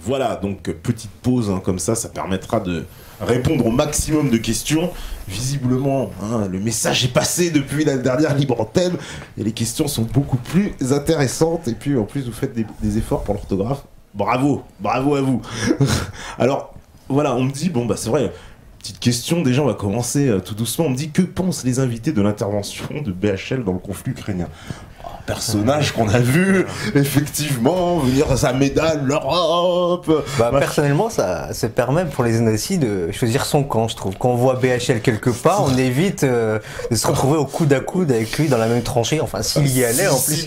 Voilà, donc petite pause hein, comme ça permettra de répondre au maximum de questions. Visiblement, hein, le message est passé depuis la dernière libre antenne et les questions sont beaucoup plus intéressantes. Et puis en plus, vous faites des efforts pour l'orthographe. Bravo, bravo à vous. Alors voilà, on me dit, bon bah c'est vrai, petite question, déjà on va commencer tout doucement. On me dit, que pensent les invités de l'intervention de BHL dans le conflit ukrainien? Personnage qu'on a vu effectivement venir à sa médaille, l'Europe. Personnellement, ça permet pour les aussi de choisir son camp, je trouve. Quand on voit BHL quelque part, on évite de se retrouver au coude à coude avec lui dans la même tranchée, enfin s'il y allait en plus.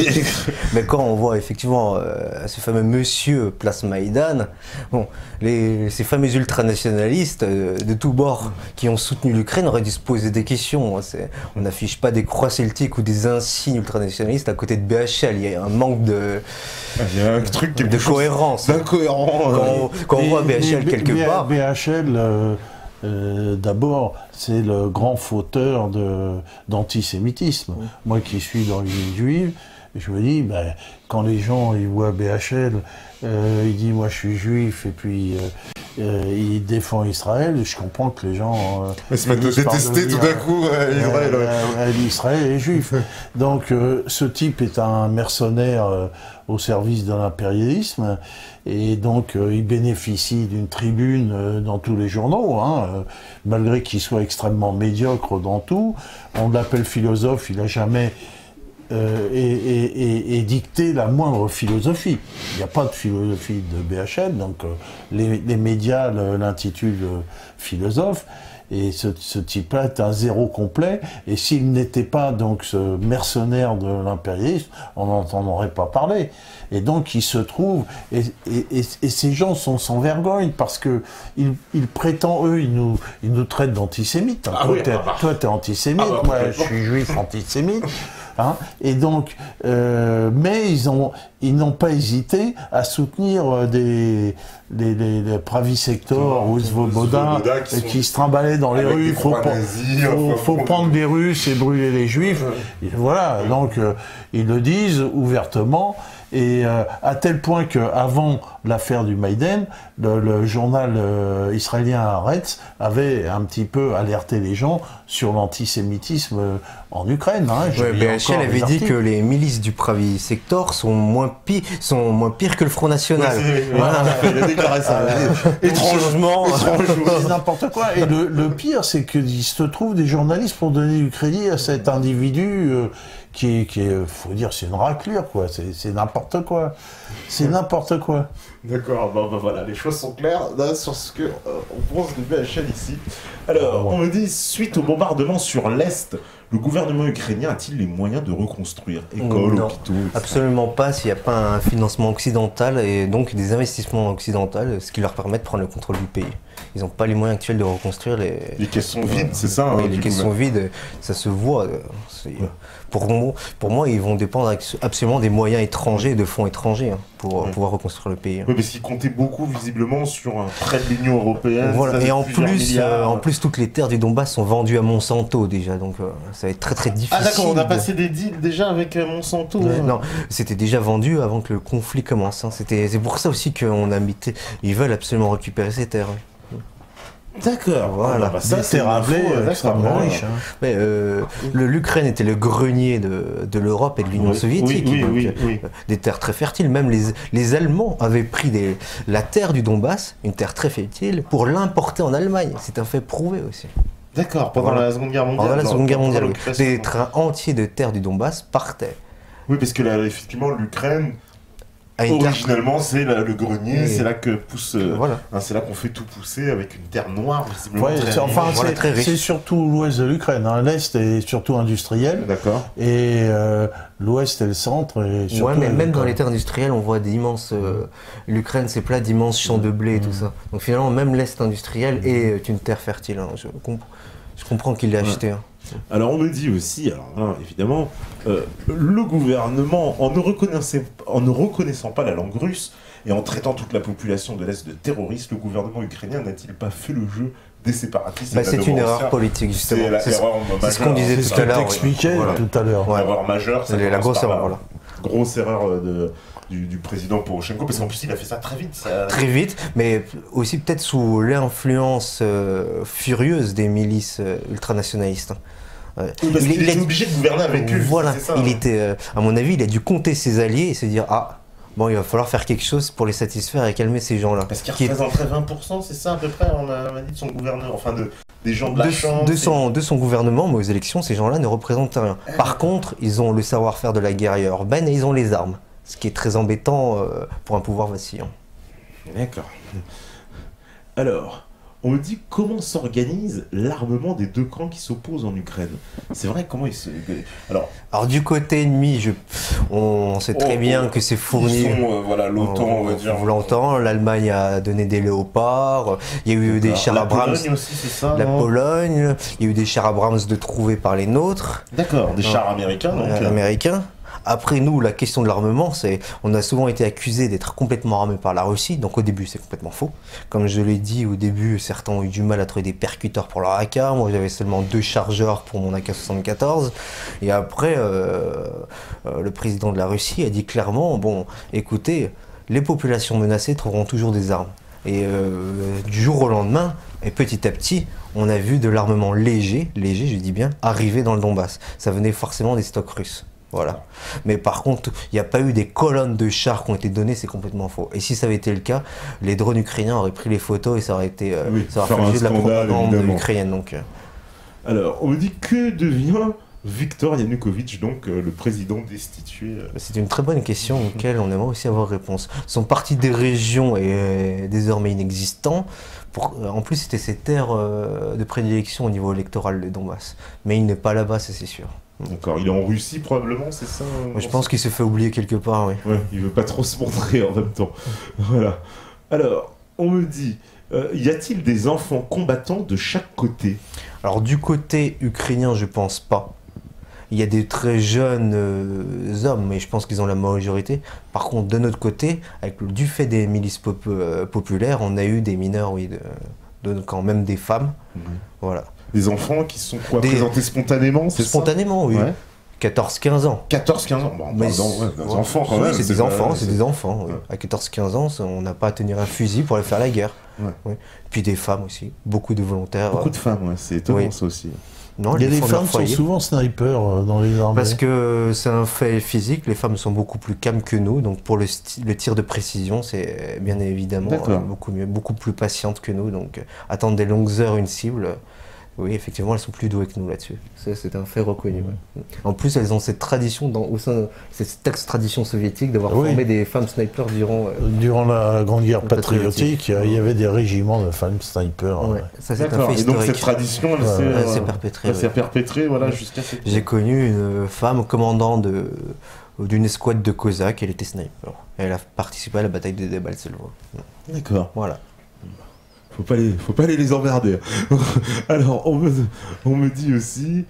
Mais quand on voit effectivement ce fameux monsieur Place Maïdan, bon, ces fameux ultranationalistes de tous bords qui ont soutenu l'Ukraine auraient dû se poser des questions. On n'affiche pas des croix celtiques ou des insignes ultranationalistes à côté de BHL, il y a un manque de, il y a un truc de cohérence. D'incohérent. Quand on voit BHL quelque part. BHL, d'abord, c'est le grand fauteur d'antisémitisme. Oui. Moi qui suis d'origine juive, je me dis, quand les gens ils voient BHL, il dit moi je suis juif et puis il défend Israël, je comprends que les gens se mettent à détester tout d'un coup Israël est juif. Donc ce type est un mercenaire au service de l'impérialisme et donc il bénéficie d'une tribune dans tous les journaux, hein, malgré qu'il soit extrêmement médiocre dans tout. On l'appelle philosophe, il n'a jamais et dicter la moindre philosophie. Il n'y a pas de philosophie de BHL, donc les médias l'intitulent philosophe, et ce type-là est un zéro complet, et s'il n'était pas donc ce mercenaire de l'impérialisme, on n'en aurait pas parlé. Et donc il se trouve, et ces gens sont sans vergogne, parce que ils prétendent, eux, ils nous traitent d'antisémites. Toi, t'es antisémite, moi je suis juif antisémite. Hein, et donc, mais ils n'ont pas hésité à soutenir des pravisectors ou Svoboda qui se trimballaient dans les rues. Faut prendre des Russes et brûler les Juifs. Et voilà, donc ils le disent ouvertement. Et à tel point qu'avant l'affaire du Maïdan, le journal israélien Haaretz avait un petit peu alerté les gens sur l'antisémitisme en Ukraine. Hein. BHL avait dit que les milices du Pravi Sector sont moins pires que le Front National. Il a déclaré ça. Étrangement. C'est n'importe quoi. Et le pire, c'est qu'il se trouve des journalistes pour donner du crédit à cet individu qui est, faut dire, c'est une raclure, quoi. C'est n'importe quoi. C'est n'importe quoi. D'accord, voilà, les choses sont claires là, sur ce que on pense de BHL ici. Alors, on me dit, suite au bombardement sur l'Est, le gouvernement ukrainien a-t-il les moyens de reconstruire écoles, hôpitaux, etc. Absolument pas, s'il n'y a pas un financement occidental et donc des investissements occidentaux, ce qui leur permet de prendre le contrôle du pays. Ils n'ont pas les moyens actuels de reconstruire les caissons vides, c'est ça Oui, les caissons vides, ça se voit. Pour moi, ils vont dépendre absolument des moyens étrangers, de fonds étrangers, hein, pour pouvoir reconstruire le pays. Oui, mais s'ils comptaient beaucoup, visiblement, sur un prêt de l'Union européenne. Voilà. Et en plus, toutes les terres du Donbass sont vendues à Monsanto déjà, donc ça va être très très difficile. Ah d'accord, on a passé des deals déjà avec Monsanto. Non, c'était déjà vendu avant que le conflit commence. Hein. C'est pour ça aussi ils veulent absolument récupérer ces terres. D'accord, voilà. Ça c'est extrêmement riche. Hein. L'Ukraine était le grenier de l'Europe et de l'Union soviétique. Oui. Des terres très fertiles. Même les Allemands avaient pris la terre du Donbass, une terre très fertile, pour l'importer en Allemagne. C'est un fait prouvé aussi. D'accord, pendant la Seconde Guerre mondiale. Pendant la Seconde Guerre mondiale, oui. Des trains entiers de terre du Donbass partaient. Oui, parce que là, effectivement, l'Ukraine. Originalement, c'est le grenier, c'est là que pousse. C'est là qu'on fait tout pousser avec une terre noire, visiblement. C'est surtout l'ouest de l'Ukraine. Hein. L'est est surtout industriel. D'accord. Et l'ouest et le centre. Mais même dans les terres industrielles, on voit d'immenses. L'Ukraine, c'est plat d'immenses champs de blé et tout ça. Donc finalement, même l'est industriel est une terre fertile. Hein. Je comprends qu'il l'ait acheté. Hein. Alors on me dit aussi, évidemment, le gouvernement, en ne reconnaissant pas la langue russe et en traitant toute la population de l'Est de terroristes, le gouvernement ukrainien n'a-t-il pas fait le jeu des séparatistes? C'est une erreur politique, justement. C'est ce qu'on disait tout à l'heure. T'expliquais tout à l'heure. L'erreur majeure, c'est la grosse erreur. Grosse erreur du président Poroshenko, parce qu'en plus il a fait ça très vite. Très vite, mais aussi peut-être sous l'influence furieuse des milices ultranationalistes. Oui, parce qu'il était obligé de gouverner avec eux. Voilà, c'est ça, il était, à mon avis, il a dû compter ses alliés et se dire ah bon, il va falloir faire quelque chose pour les satisfaire et calmer ces gens-là. Parce qu'il représenterait 20%, c'est ça à peu près, on m'a dit de son gouvernement, enfin des gens de la chance. De son gouvernement, mais aux élections, ces gens-là ne représentent rien. Par contre, ils ont le savoir-faire de la guérilla urbaine et ils ont les armes, ce qui est très embêtant pour un pouvoir vacillant. D'accord. Alors, on me dit comment s'organise l'armement des deux camps qui s'opposent en Ukraine. C'est vrai, comment ils se... Alors du côté ennemi, on sait très bien que c'est fourni. Ils sont, voilà, l'OTAN, on va dire. L'OTAN, l'Allemagne a donné des léopards, il y a eu des chars Abrams. La Pologne aussi, c'est ça, la Pologne, il y a eu des chars Abrams de trouvés par les nôtres. D'accord, des chars américains donc. Américains. Après nous, la question de l'armement, c'est, on a souvent été accusé d'être complètement armés par la Russie, donc au début c'est complètement faux. Comme je l'ai dit, au début certains ont eu du mal à trouver des percuteurs pour leur AK, moi j'avais seulement 2 chargeurs pour mon AK-74, et après le président de la Russie a dit clairement, bon écoutez, les populations menacées trouveront toujours des armes. Et du jour au lendemain, et petit à petit, on a vu de l'armement léger, je dis bien, arriver dans le Donbass. Ça venait forcément des stocks russes. Voilà. Mais par contre, il n'y a pas eu des colonnes de chars qui ont été données, c'est complètement faux. Et si ça avait été le cas, les drones ukrainiens auraient pris les photos et ça aurait été ça aurait fait de la propagande ukrainienne. Donc. Alors, on me dit que devient Viktor Yanukovych, donc le président destitué. C'est une très bonne question auquel on aimerait aussi avoir réponse. Son parti des régions est désormais inexistant. En plus, c'était ses terres de prédilection au niveau électoral de Donbass. Mais il n'est pas là-bas, c'est sûr. D'accord, il est en Russie probablement, c'est ça? Moi, je pense qu'il se fait oublier quelque part, oui. Ouais, il veut pas trop se montrer en même temps. Voilà. Alors, on me dit, y a-t-il des enfants combattants de chaque côté? Alors, du côté ukrainien, je pense pas. Il y a des très jeunes hommes, mais je pense qu'ils ont la majorité. Par contre, de notre côté, du fait des milices populaires, on a eu des mineurs, oui, quand même des femmes. Voilà. Des enfants qui sont présentés spontanément, c'est ça? Spontanément, oui. Ouais. 14-15 ans. 14-15 ans, bon, des enfants quand même. C'est des enfants. Oui. À 14-15 ans, on n'a pas à tenir un fusil pour aller faire la guerre. Ouais. Oui. Puis des femmes aussi, beaucoup de volontaires. Beaucoup de femmes, ouais. C'est étonnant ça aussi. Non, les femmes sont souvent snipers dans les armées. Parce que c'est un fait physique, les femmes sont beaucoup plus calmes que nous, donc pour le tir de précision, c'est bien évidemment beaucoup mieux, beaucoup plus patientes que nous, donc attendre des longues heures une cible, oui, effectivement, elles sont plus douées que nous là-dessus. C'est un fait reconnu. Ouais. En plus, elles ont cette tradition, au sein de cette ex-tradition soviétique, d'avoir formé des femmes snipers durant la Grande Guerre patriotique. Il y avait des régiments de femmes snipers. Ouais. Ça, c'est un fait historique. Et donc cette tradition, elle s'est perpétrée voilà, jusqu'à cette... J'ai connu une femme commandant d'une escouade de Cosaques, elle était sniper. Elle a participé à la bataille de Debaltsevo. D'accord. Voilà. Faut pas aller les emmerder. Alors, on me dit aussi,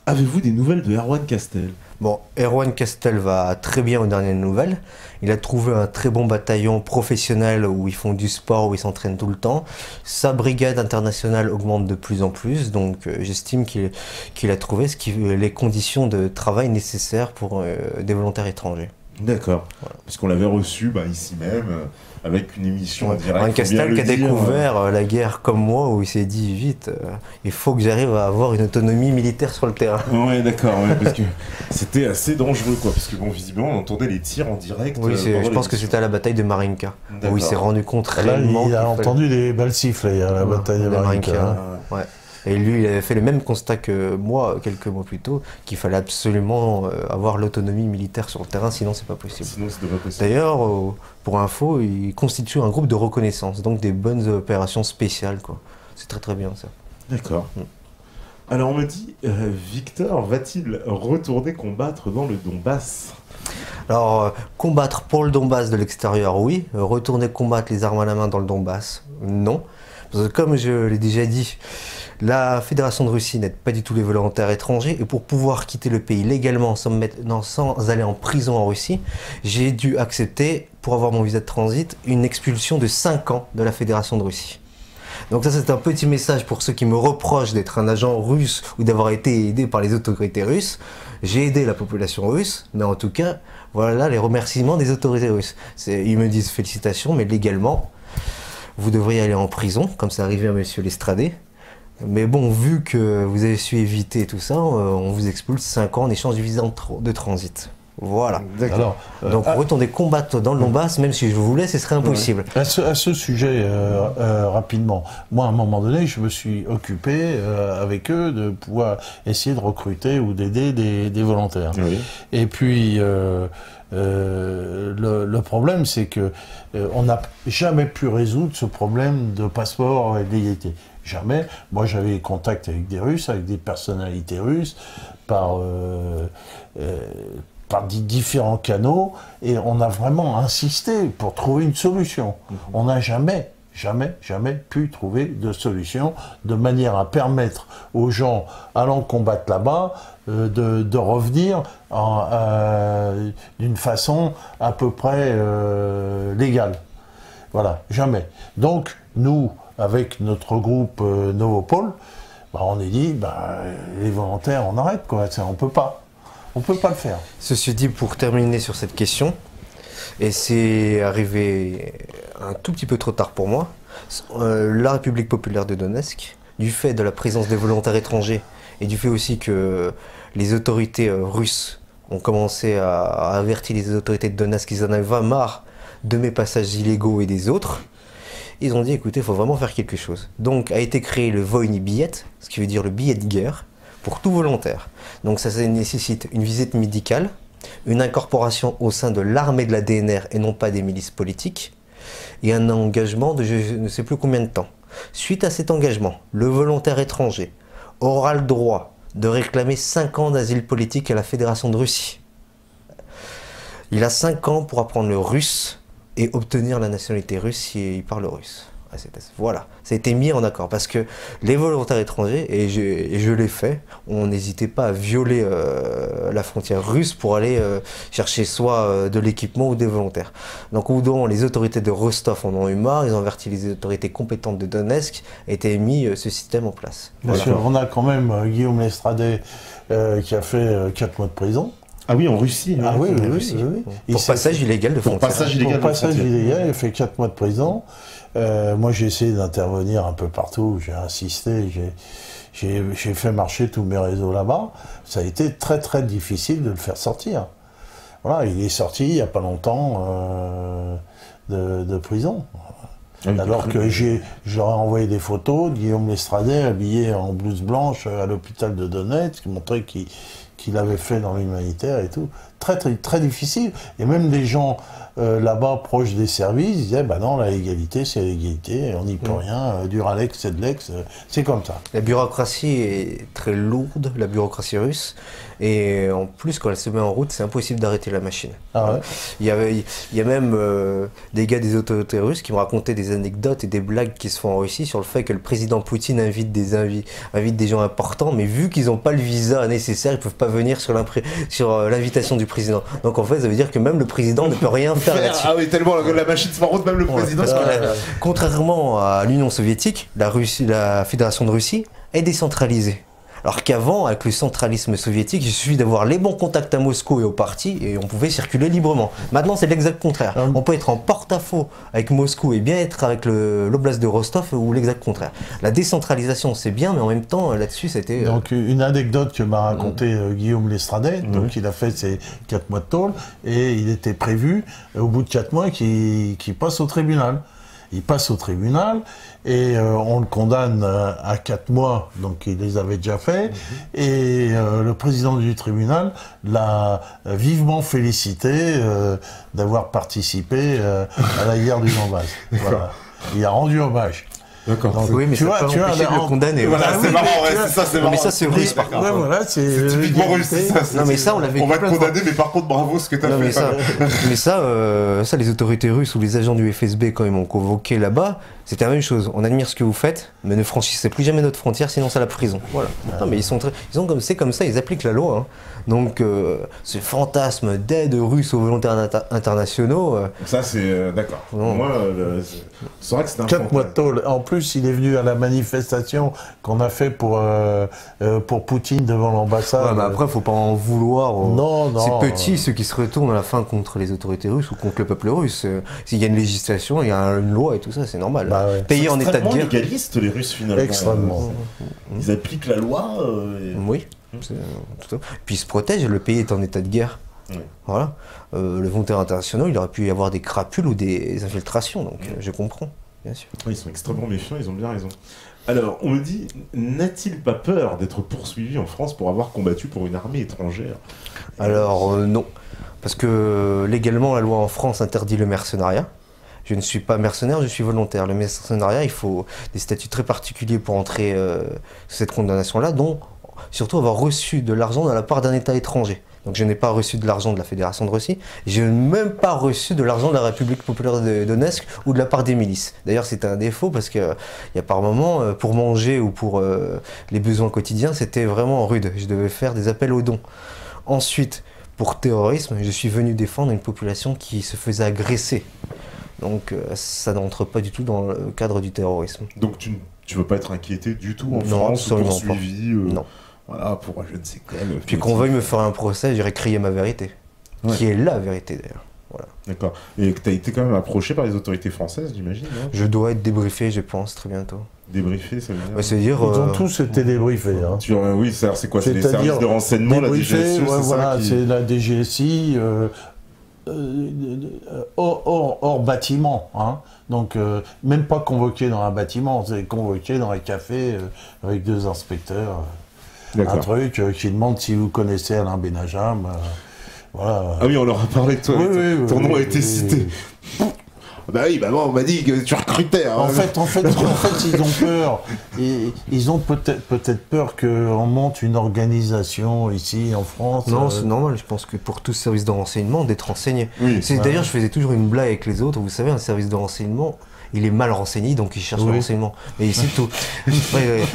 avez-vous des nouvelles de Erwan Castel? Bon, Erwan Castel va très bien aux dernières nouvelles. Il a trouvé un très bon bataillon professionnel où ils font du sport, où ils s'entraînent tout le temps. Sa brigade internationale augmente de plus en plus, donc j'estime qu'il a trouvé les conditions de travail nécessaires pour des volontaires étrangers. D'accord. Voilà. Parce qu'on l'avait reçu ici même, avec une émission en direct. Un Castel qui a découvert la guerre comme moi, où il s'est dit vite, il faut que j'arrive à avoir une autonomie militaire sur le terrain. Ouais, d'accord, parce que c'était assez dangereux, quoi. Parce que bon, visiblement, on entendait les tirs en direct. Oui, je pense que c'était à la bataille de Marinka, où il s'est rendu compte réellement. Il a entendu des balles siffler à la bataille de Marinka. Ouais. Et lui, il avait fait le même constat que moi, quelques mois plus tôt, qu'il fallait absolument avoir l'autonomie militaire sur le terrain, sinon c'est pas possible. D'ailleurs, pour info, il constitue un groupe de reconnaissance, donc des bonnes opérations spéciales, quoi. C'est très très bien ça. D'accord. Alors on me dit, Victor va-t-il retourner combattre dans le Donbass? Alors, combattre pour le Donbass de l'extérieur, oui. Retourner combattre les armes à la main dans le Donbass, non. Parce que comme je l'ai déjà dit, la Fédération de Russie n'aide pas du tout les volontaires étrangers, et pour pouvoir quitter le pays légalement sans aller en prison en Russie, j'ai dû accepter, pour avoir mon visa de transit, une expulsion de 5 ans de la Fédération de Russie. Donc ça, c'est un petit message pour ceux qui me reprochent d'être un agent russe ou d'avoir été aidé par les autorités russes. j'ai aidé la population russe, mais en tout cas, voilà les remerciements des autorités russes. Ils me disent félicitations, mais légalement, vous devriez aller en prison, comme ça arrivait à monsieur Lestrade. Mais bon, vu que vous avez su éviter tout ça, on vous expulse 5 ans en échange du visa de transit. Voilà. Alors, donc retourner combattre dans le Donbass, même si je voulais, ce serait impossible. À ce sujet, rapidement, moi à un moment donné, je me suis occupé avec eux de pouvoir essayer de recruter ou d'aider des volontaires. Oui. Et puis le problème, c'est que on n'a jamais pu résoudre ce problème de passeport et d'égalité. Jamais. Moi, j'avais contact avec des Russes, avec des personnalités russes, par différents canaux, et on a vraiment insisté pour trouver une solution. On n'a jamais pu trouver de solution de manière à permettre aux gens allant combattre là-bas de revenir d'une façon à peu près légale. Voilà, jamais. Donc, nous, avec notre groupe Novopol, on est dit, les volontaires, on arrête, quoi. On peut pas. On ne peut pas le faire. Ceci dit, pour terminer sur cette question, et c'est arrivé un tout petit peu trop tard pour moi, la République populaire de Donetsk, du fait de la présence des volontaires étrangers et du fait aussi que les autorités russes ont commencé à avertir les autorités de Donetsk qu'ils en avaient marre de mes passages illégaux et des autres, ils ont dit écoutez, il faut vraiment faire quelque chose. Donc a été créé le Voyny Billet, ce qui veut dire le billet de guerre, pour tout volontaire. Donc ça nécessite une visite médicale, une incorporation au sein de l'armée de la DNR et non pas des milices politiques, et un engagement de je ne sais plus combien de temps. Suite à cet engagement, le volontaire étranger aura le droit de réclamer 5 ans d'asile politique à la Fédération de Russie. Il a 5 ans pour apprendre le russe et obtenir la nationalité russe s'il parle russe. Voilà, ça a été mis en accord parce que les volontaires étrangers, et je l'ai fait, on n'hésitait pas à violer la frontière russe pour aller chercher soit de l'équipement ou des volontaires. Donc au bout d'un moment, les autorités de Rostov en ont eu marre, ils ont averti les autorités compétentes de Donetsk et ont mis ce système en place. Parce qu'on a quand même Guillaume Lestrade qui a fait 4 mois de prison. Ah oui, en Russie. Ah oui. Pour passage illégal de frontière. Pour passage illégal, il a fait 4 mois de prison. Moi, j'ai essayé d'intervenir un peu partout, j'ai insisté, j'ai fait marcher tous mes réseaux là-bas. Ça a été très très difficile de le faire sortir. Voilà, il est sorti il n'y a pas longtemps de prison. Oui, alors que j'aurais envoyé des photos de Guillaume Lestrade habillé en blouse blanche à l'hôpital de Donetsk, qui montrait qu'il avait fait dans l'humanitaire et tout. Très, très, très difficile. Et même des gens là-bas proches des services disaient non, la légalité, c'est la légalité, on n'y peut rien, Duralex, c'est de l'ex, c'est comme ça. La bureaucratie est très lourde, la bureaucratie russe, et en plus, quand elle se met en route, c'est impossible d'arrêter la machine. Ah ouais. Il y a même des gars des autorités russes qui me racontaient des anecdotes et des blagues qui se font en Russie sur le fait que le président Poutine invite des gens importants, mais vu qu'ils n'ont pas le visa nécessaire, ils ne peuvent pas venir sur l'invitation du président. Donc en fait, ça veut dire que même le président ne peut rien faire là-dessus. Ah oui, tellement la machine se met en route, même le président. Parce que contrairement à l'Union soviétique, la Fédération de Russie est décentralisée. Alors qu'avant, avec le centralisme soviétique, il suffit d'avoir les bons contacts à Moscou et au parti et on pouvait circuler librement. Maintenant, c'est l'exact contraire. On peut être en porte-à-faux avec Moscou et bien être avec l'oblast de Rostov ou l'exact contraire. La décentralisation, c'est bien, mais en même temps, là-dessus, c'était... Donc, une anecdote que m'a raconté Guillaume Lestrade, donc il a fait ses 4 mois de tôle et il était prévu, au bout de 4 mois, qu'il passe au tribunal. Il passe au tribunal et on le condamne à 4 mois, donc il les avait déjà fait. Et le président du tribunal l'a vivement félicité d'avoir participé à la guerre du Donbass. Voilà. Il a rendu hommage. D'accord. Oui, mais tu vois, de le condamner. Voilà, c'est marrant, c'est marrant. Mais ça, c'est russe, par contre. Ouais, voilà, c'est typiquement russe, ça. Non, mais ça, on l'avait. On va te condamner, mais par contre, bravo ce que t'as fait. Mais ça, les autorités russes ou les agents du FSB, quand ils m'ont convoqué là-bas, c'était la même chose. On admire ce que vous faites, mais ne franchissez plus jamais notre frontière, sinon c'est la prison. Voilà. Non, mais c'est comme ça, ils appliquent la loi. Hein. Donc, ce fantasme d'aide russe aux volontaires internationaux. Ça, c'est d'accord. Moi, c'est vrai que c'était un 4 mois de tôle. En plus, plus, il est venu à la manifestation qu'on a fait pour Poutine devant l'ambassade. Ouais, mais après, faut pas en vouloir. Non. C'est petit ceux qui se retournent à la fin contre les autorités russes ou contre le peuple russe. S'il y a une législation, il y a une loi et tout ça, c'est normal. Bah ouais. Pays en état de guerre. Légaliste, les Russes, finalement. Extrêmement. Ils appliquent la loi. Oui. Tout à fait. Puis ils se protègent, le pays est en état de guerre. Oui. Voilà. Le volontaire international, il aurait pu y avoir des crapules ou des infiltrations, donc je comprends, bien sûr. Ils sont extrêmement méfiants, ils ont bien raison. Alors, on me dit, n'a-t-il pas peur d'être poursuivi en France pour avoir combattu pour une armée étrangère? Alors non, parce que légalement la loi en France interdit le mercenariat. Je ne suis pas mercenaire, je suis volontaire. Le mercenariat, il faut des statuts très particuliers pour entrer sous cette condamnation-là, dont surtout avoir reçu de l'argent de la part d'un État étranger. Donc je n'ai pas reçu de l'argent de la Fédération de Russie, je n'ai même pas reçu de l'argent de la République populaire de Donetsk ou de la part des milices. D'ailleurs c'était un défaut parce qu'il y a par moments, pour manger ou pour les besoins quotidiens, c'était vraiment rude. Je devais faire des appels aux dons. Ensuite, pour terrorisme, je suis venu défendre une population qui se faisait agresser. Donc ça n'entre pas du tout dans le cadre du terrorisme. Donc tu ne veux pas être inquiété du tout en Non, France, ou absolument poursuivi Non. Voilà, pour je ne sais quoi. Puis qu'on veuille me faire un procès, j'irai crier ma vérité. Ouais. Qui est la vérité d'ailleurs. Voilà. D'accord. Et que tu as été quand même approché par les autorités françaises, j'imagine, non? Je dois être débriefé, je pense, très bientôt. Débriefé, ça veut dire? Ouais, c'est-à-dire, Ils ont tous été débriefés. Hein. Oui, c'est quoi? C'est les C'est-à-dire services de renseignement, la débriefés, DGSE, ouais, c'est voilà, ça qui... c'est la DGSI hors bâtiment. Hein. Donc, même pas convoqué dans un bâtiment, c'est convoqué dans un café avec deux inspecteurs. Un truc qui demande si vous connaissez Alain Benajam. Voilà. Ah oui, on leur a parlé de toi. Oui, ton nom a été cité. Bah oui, bah moi on m'a dit que tu recrutais. Hein. En fait, ils ont peur. Ils ont peut-être peur qu'on monte une organisation ici en France. Non, c'est normal. Je pense que pour tout service de renseignement, d'être renseigné. Oui. D'ailleurs, je faisais toujours une blague avec les autres. Vous savez, un service de renseignement, il est mal renseigné, donc il cherche le renseignement. Et c'est tout.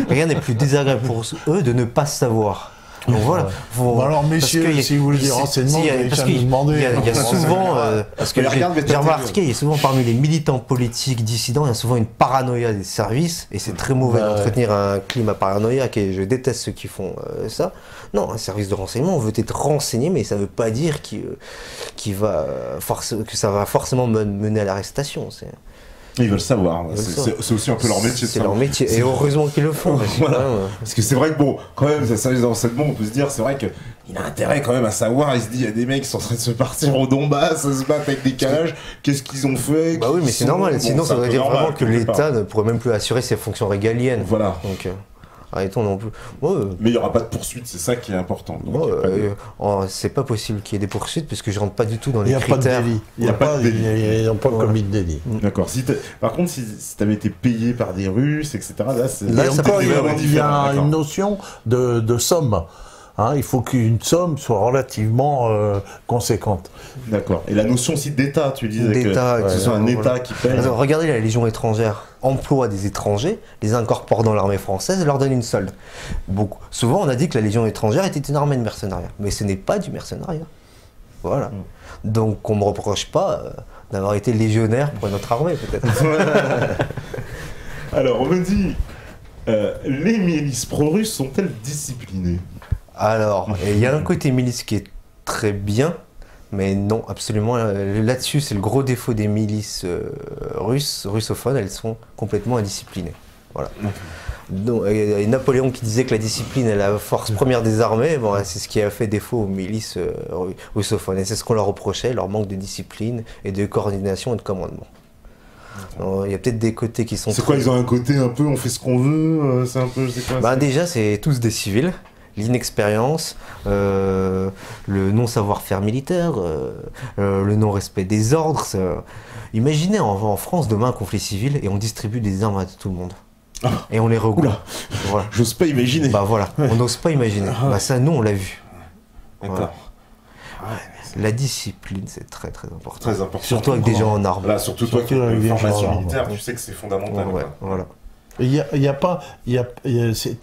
Rien n'est plus désagréable pour eux de ne pas savoir. Donc voilà. Bon, alors messieurs, si vous voulez des renseignements, vous avez qu'à nous demander. Il y a souvent, parce que j'ai remarqué, il y a souvent parmi les militants politiques dissidents, il y a souvent une paranoïa des services, et c'est très mauvais d'entretenir un climat paranoïaque, et je déteste ceux qui font ça. Non, un service de renseignement, on veut être renseigné, mais ça ne veut pas dire que ça va forcément mener à l'arrestation. Ils veulent savoir, c'est aussi un peu leur métier. C'est leur métier, et heureusement qu'ils le font. Parce que c'est vrai que bon, quand même, ça service de renseignement, on peut se dire, c'est vrai qu'il a intérêt quand même à savoir, il se dit, il y a des mecs qui sont en train de se partir au Donbass, se battre avec des calages, qu'est-ce qu'ils ont fait? Bah oui, mais c'est normal, sinon ça veut dire vraiment que l'État ne pourrait même plus assurer ses fonctions régaliennes. Voilà. Donc, arrêtons non plus. Mais il n'y aura pas de poursuite, c'est ça qui est important. C'est pas possible qu'il y ait des poursuites parce que je rentre pas du tout dans les critères. Il n'y a pas de délit. Ils n'ont pas commis de délit. D'accord. Par contre, si tu avais été payé par des Russes, etc., là encore, il y a une notion de somme. Hein, il faut qu'une somme soit relativement conséquente. D'accord. Et la notion aussi d'État, tu disais que ce soit un État qui paye. Alors, regardez la Légion étrangère, emploie des étrangers, les incorpore dans l'armée française et leur donne une solde. Souvent, on a dit que la Légion étrangère était une armée de mercenariat, mais ce n'est pas du mercenariat. Voilà. Donc, on ne me reproche pas d'avoir été légionnaire pour notre armée, peut-être. Alors, on me dit, les milices pro-russes sont-elles disciplinées? Alors, il y a un côté milice qui est très bien, mais non, absolument. Là-dessus, c'est le gros défaut des milices russophones, elles sont complètement indisciplinées. Voilà. Donc, et Napoléon qui disait que la discipline est la force première des armées, bon, c'est ce qui a fait défaut aux milices russophones. Et c'est ce qu'on leur reprochait, leur manque de discipline et de coordination et de commandement. Il y a peut-être des côtés qui sont... C'est quoi, ils ont un côté un peu, on fait ce qu'on veut, c'est un peu, c'est quoi? Bah, déjà, c'est tous des civils. L'inexpérience, le non-savoir-faire militaire, le non-respect des ordres. Imaginez en France demain un conflit civil et on distribue des armes à tout le monde. Et on les regroupe. Voilà. J'ose pas imaginer. Bah voilà, on n'ose pas imaginer. Bah ça, nous, on l'a vu. D'accord. Voilà. La discipline, c'est très très important. Très important. Surtout avec des gens en armes. Là, surtout toi qui as une formation militaire, tu sais que c'est fondamental. Ouais, voilà.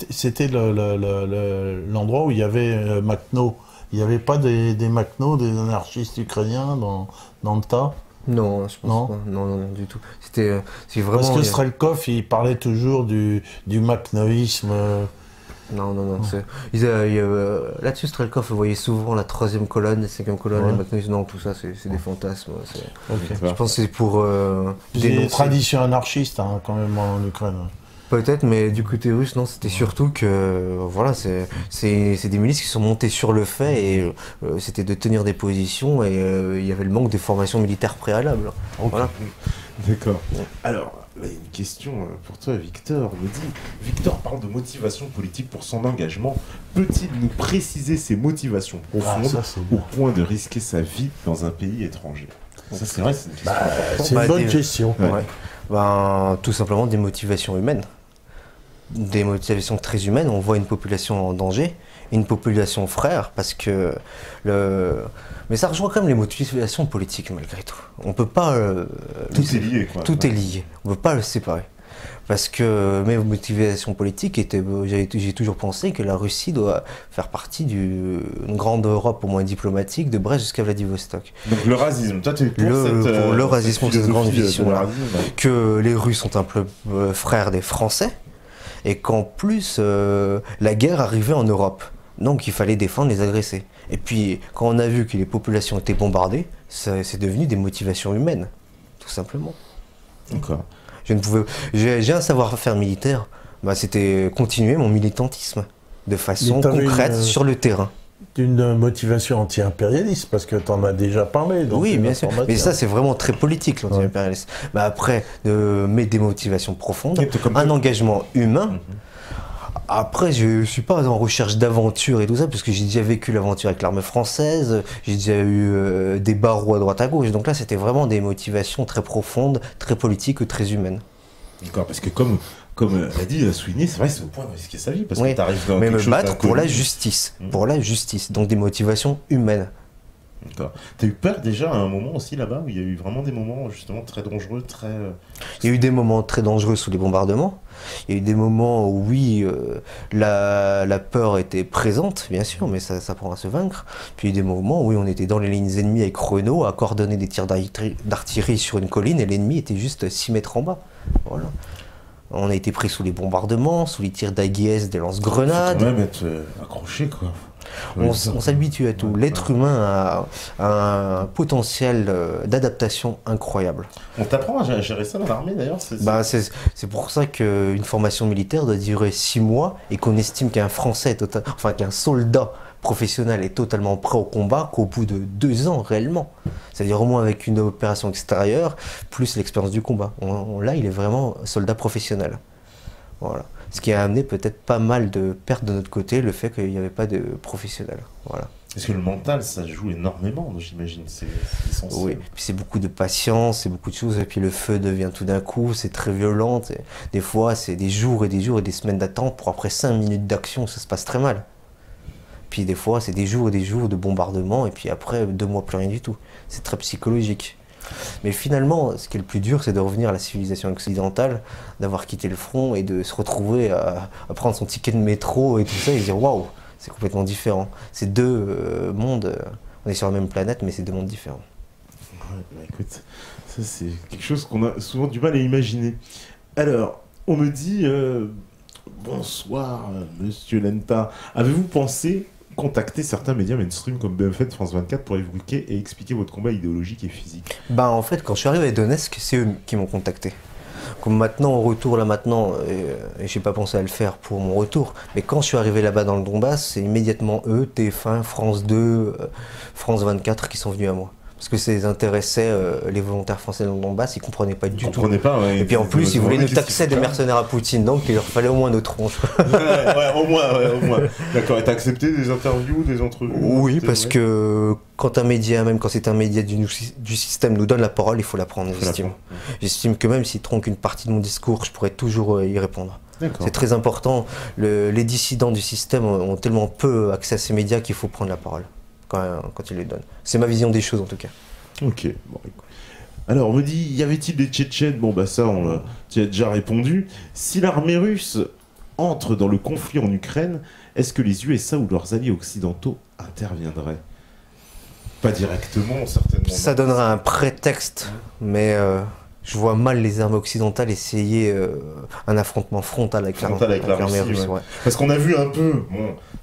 C'était l'endroit où il y avait Makhno. Il n'y avait pas des Makhno, des anarchistes ukrainiens dans le tas. Non, je pense Non. pas. Non, non, non, du tout. C'est vraiment. Parce que Strelkov, il parlait toujours du makhnoïsme. Non, non, non. Là-dessus, Strelkov, vous voyez souvent la 3e colonne, la 5e colonne, Ouais. les McNuggets. Non, tout ça, c'est des fantasmes. Ok. Je pense que c'est pour C'est une dénoncer. tradition anarchiste, hein, quand même, en Ukraine. Peut-être, mais du côté russe, non, c'était surtout que, voilà, c'est des milices qui sont montées sur le fait et c'était de tenir des positions et il y avait le manque de formation militaire préalable. Voilà. D'accord. Alors, là, il y a une question pour toi, Victor. On me dit, Victor parle de motivation politique pour son engagement. Peut-il nous préciser ses motivations profondes ça, c'est au bien. point de risquer sa vie dans un pays étranger? Ça, c'est vrai, c'est une question. C'est Bah, une bonne des- question. Ouais. Ouais. Ben, tout simplement des motivations humaines. Des motivations très humaines. On voit une population en danger, une population frère, parce que Mais ça rejoint quand même les motivations politiques malgré tout. On peut pas. Tout est lié, quoi. Tout est lié. On peut pas le séparer. Parce que mes motivations politiques étaient, j'ai toujours pensé que la Russie doit faire partie d'une grande Europe au moins diplomatique, de Brest jusqu'à Vladivostok. Donc le racisme, toi tu es pour Pour le racisme, pour cette grande vision là. Ouais. Que les Russes sont un peu frères des Français et qu'en plus la guerre arrivait en Europe. Donc il fallait défendre les agressés. Et puis quand on a vu que les populations étaient bombardées, c'est devenu des motivations humaines, tout simplement. D'accord. J'ai un savoir-faire militaire, bah, c'était continuer mon militantisme de façon Mais t'avais concrète une- sur le terrain. D'une motivation anti-impérialiste, parce que tu en as déjà parlé. Dans Oui, tes bien sûr. Mais informations. ça, c'est vraiment très politique, l'anti-impérialisme. Bah, après, mais des motivations profondes, Et comme un toi- engagement humain. Mhm. Après, je suis pas en recherche d'aventure et tout ça, parce que j'ai déjà vécu l'aventure avec l'armée française, j'ai déjà eu des barreaux à droite à gauche. Donc là, c'était vraiment des motivations très profondes, très politiques, très humaines. D'accord, parce que comme a dit, a souligné, c'est vrai, c'est au point de risquer sa vie, parce Oui, que t'arrives dans mais quelque me chose battre pour la d'inconnu. justice. Mhm. Pour la justice. Donc des motivations humaines. D'accord. T'as eu peur déjà à un moment aussi là-bas, où il y a eu vraiment des moments justement très dangereux, très... Il y a eu des moments très dangereux sous les bombardements. Il y a eu des moments où, oui, la peur était présente, bien sûr, mais ça prend à se vaincre. Puis il y a eu des moments où oui, on était dans les lignes ennemies avec Renault à coordonner des tirs d'artillerie sur une colline et l'ennemi était juste 6 mètres en bas. Voilà. On a été pris sous les bombardements, sous les tirs d'AGS, des Faut lance-grenades. quand même être accroché, quoi. On s'habitue à tout. Ouais, L'être humain a un potentiel d'adaptation incroyable. On t'apprend à gérer ça dans l'armée d'ailleurs Bah, c'est pour ça qu'une formation militaire doit durer 6 mois et qu'on estime qu'un Français, qu'un soldat professionnel est totalement prêt au combat qu'au bout de 2 ans réellement. C'est-à-dire au moins avec une opération extérieure plus l'expérience du combat. Là, il est vraiment soldat professionnel. Voilà. Ce qui a amené peut-être pas mal de pertes de notre côté, le fait qu'il n'y avait pas de professionnels. Voilà. Parce que le mental, ça joue énormément, j'imagine, c'est essentiel. Oui, puis c'est beaucoup de patience, c'est beaucoup de choses, et puis le feu devient tout d'un coup, c'est très violent. Des fois, c'est des jours et des jours et des semaines d'attente pour après 5 minutes d'action, ça se passe très mal. Puis des fois, c'est des jours et des jours de bombardement, et puis après, 2 mois, plus rien du tout. C'est très psychologique. Mais finalement, ce qui est le plus dur, c'est de revenir à la civilisation occidentale, d'avoir quitté le front et de se retrouver à prendre son ticket de métro et tout ça, et se dire waouh, c'est complètement différent. C'est 2 mondes, on est sur la même planète, mais c'est 2 mondes différents. Ouais, bah écoute, ça c'est quelque chose qu'on a souvent du mal à imaginer. Alors, on me dit bonsoir, monsieur Lenta. Avez-vous pensé contacter certains médias mainstream comme BFM, France 24 pour évoquer et expliquer votre combat idéologique et physique? Ben en fait, quand je suis arrivé à Donetsk, c'est eux qui m'ont contacté. Comme maintenant, au retour là maintenant, et j'ai pas pensé à le faire pour mon retour, mais quand je suis arrivé là-bas dans le Donbass, c'est immédiatement eux, TF1, France 2, France 24 qui sont venus à moi. Parce que ça les intéressait, les volontaires français dans le Donbass, ils comprenaient pas du Vous tout. comprenez pas, ouais. Et puis en plus, ils voulaient nous Qu'est-ce taxer qu'ils des font mercenaires à Poutine, donc il leur fallait au moins nos tronches. Ouais, au moins. D'accord, et t'as accepté des interviews, des entrevues? Oui, C'est parce vrai que quand un média, même quand c'est un média du système, nous donne la parole, il faut la prendre, Faut la j'estime. prendre. J'estime que même s'il tronque une partie de mon discours, je pourrais toujours y répondre. D'accord. C'est très important. Les dissidents du système ont tellement peu accès à ces médias qu'il faut prendre la parole quand ils les donnent. C'est ma vision des choses en tout cas. Ok, bon, écoute. Alors, on me dit, y avait-il des Tchétchènes? Bon, bah ça, tu as déjà répondu. Si l'armée russe entre dans le conflit en Ukraine, est-ce que les USA ou leurs alliés occidentaux interviendraient? Pas directement, certainement. Ça donnerait un prétexte, mais je vois mal les armées occidentales essayer un affrontement frontal avec l'armée russe. Ouais. Parce qu'on a vu un peu,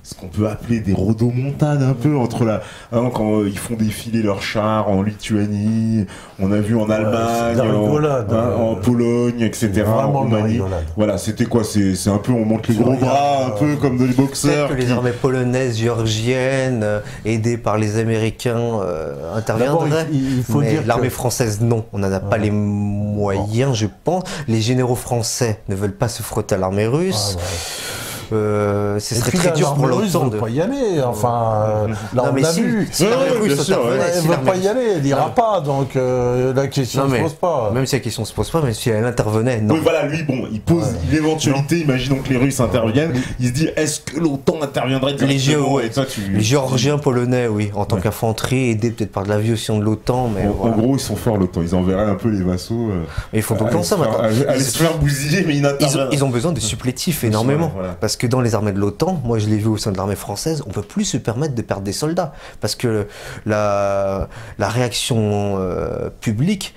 ce qu'on peut appeler des rodomontades un peu entre quand ils font défiler leurs chars en Lituanie, on a vu en Allemagne, en Pologne, etc. Vraiment en Roumanie. Voilà, c'était quoi? C'est un peu, on monte les gros bras, un peu comme des boxeurs. Peut-être que les armées polonaises, géorgiennes, aidées par les Américains, interviendraient. Il faut dire l'armée française, non, on n'en a pas les moyens, je pense. Les généraux français ne veulent pas se frotter à l'armée russe. Ce serait très dur pour l'OTAN de... pas y aller, enfin, là on l'a vu. Si l'armée russe elle ne veut pas y aller, elle n'ira pas, donc la question ne se pose pas. Même si la question ne se pose pas, même si elle intervenait, non. Oui, voilà, lui, il pose l'éventualité, imaginons que les Russes interviennent, il se dit, est-ce que l'OTAN interviendrait directement? Les Géorgiens, Polonais, oui, en tant qu'infanterie, aidés peut-être par de l'aviation de l'OTAN, mais en gros, ils sont forts, l'OTAN, ils enverraient un peu les vassaux. Ils font tout le temps ça maintenant. Aller se faire bousiller, mais ils ont besoin de supplétifs énormément, parce que dans les armées de l'OTAN, moi je l'ai vu au sein de l'armée française, on peut plus se permettre de perdre des soldats parce que la réaction publique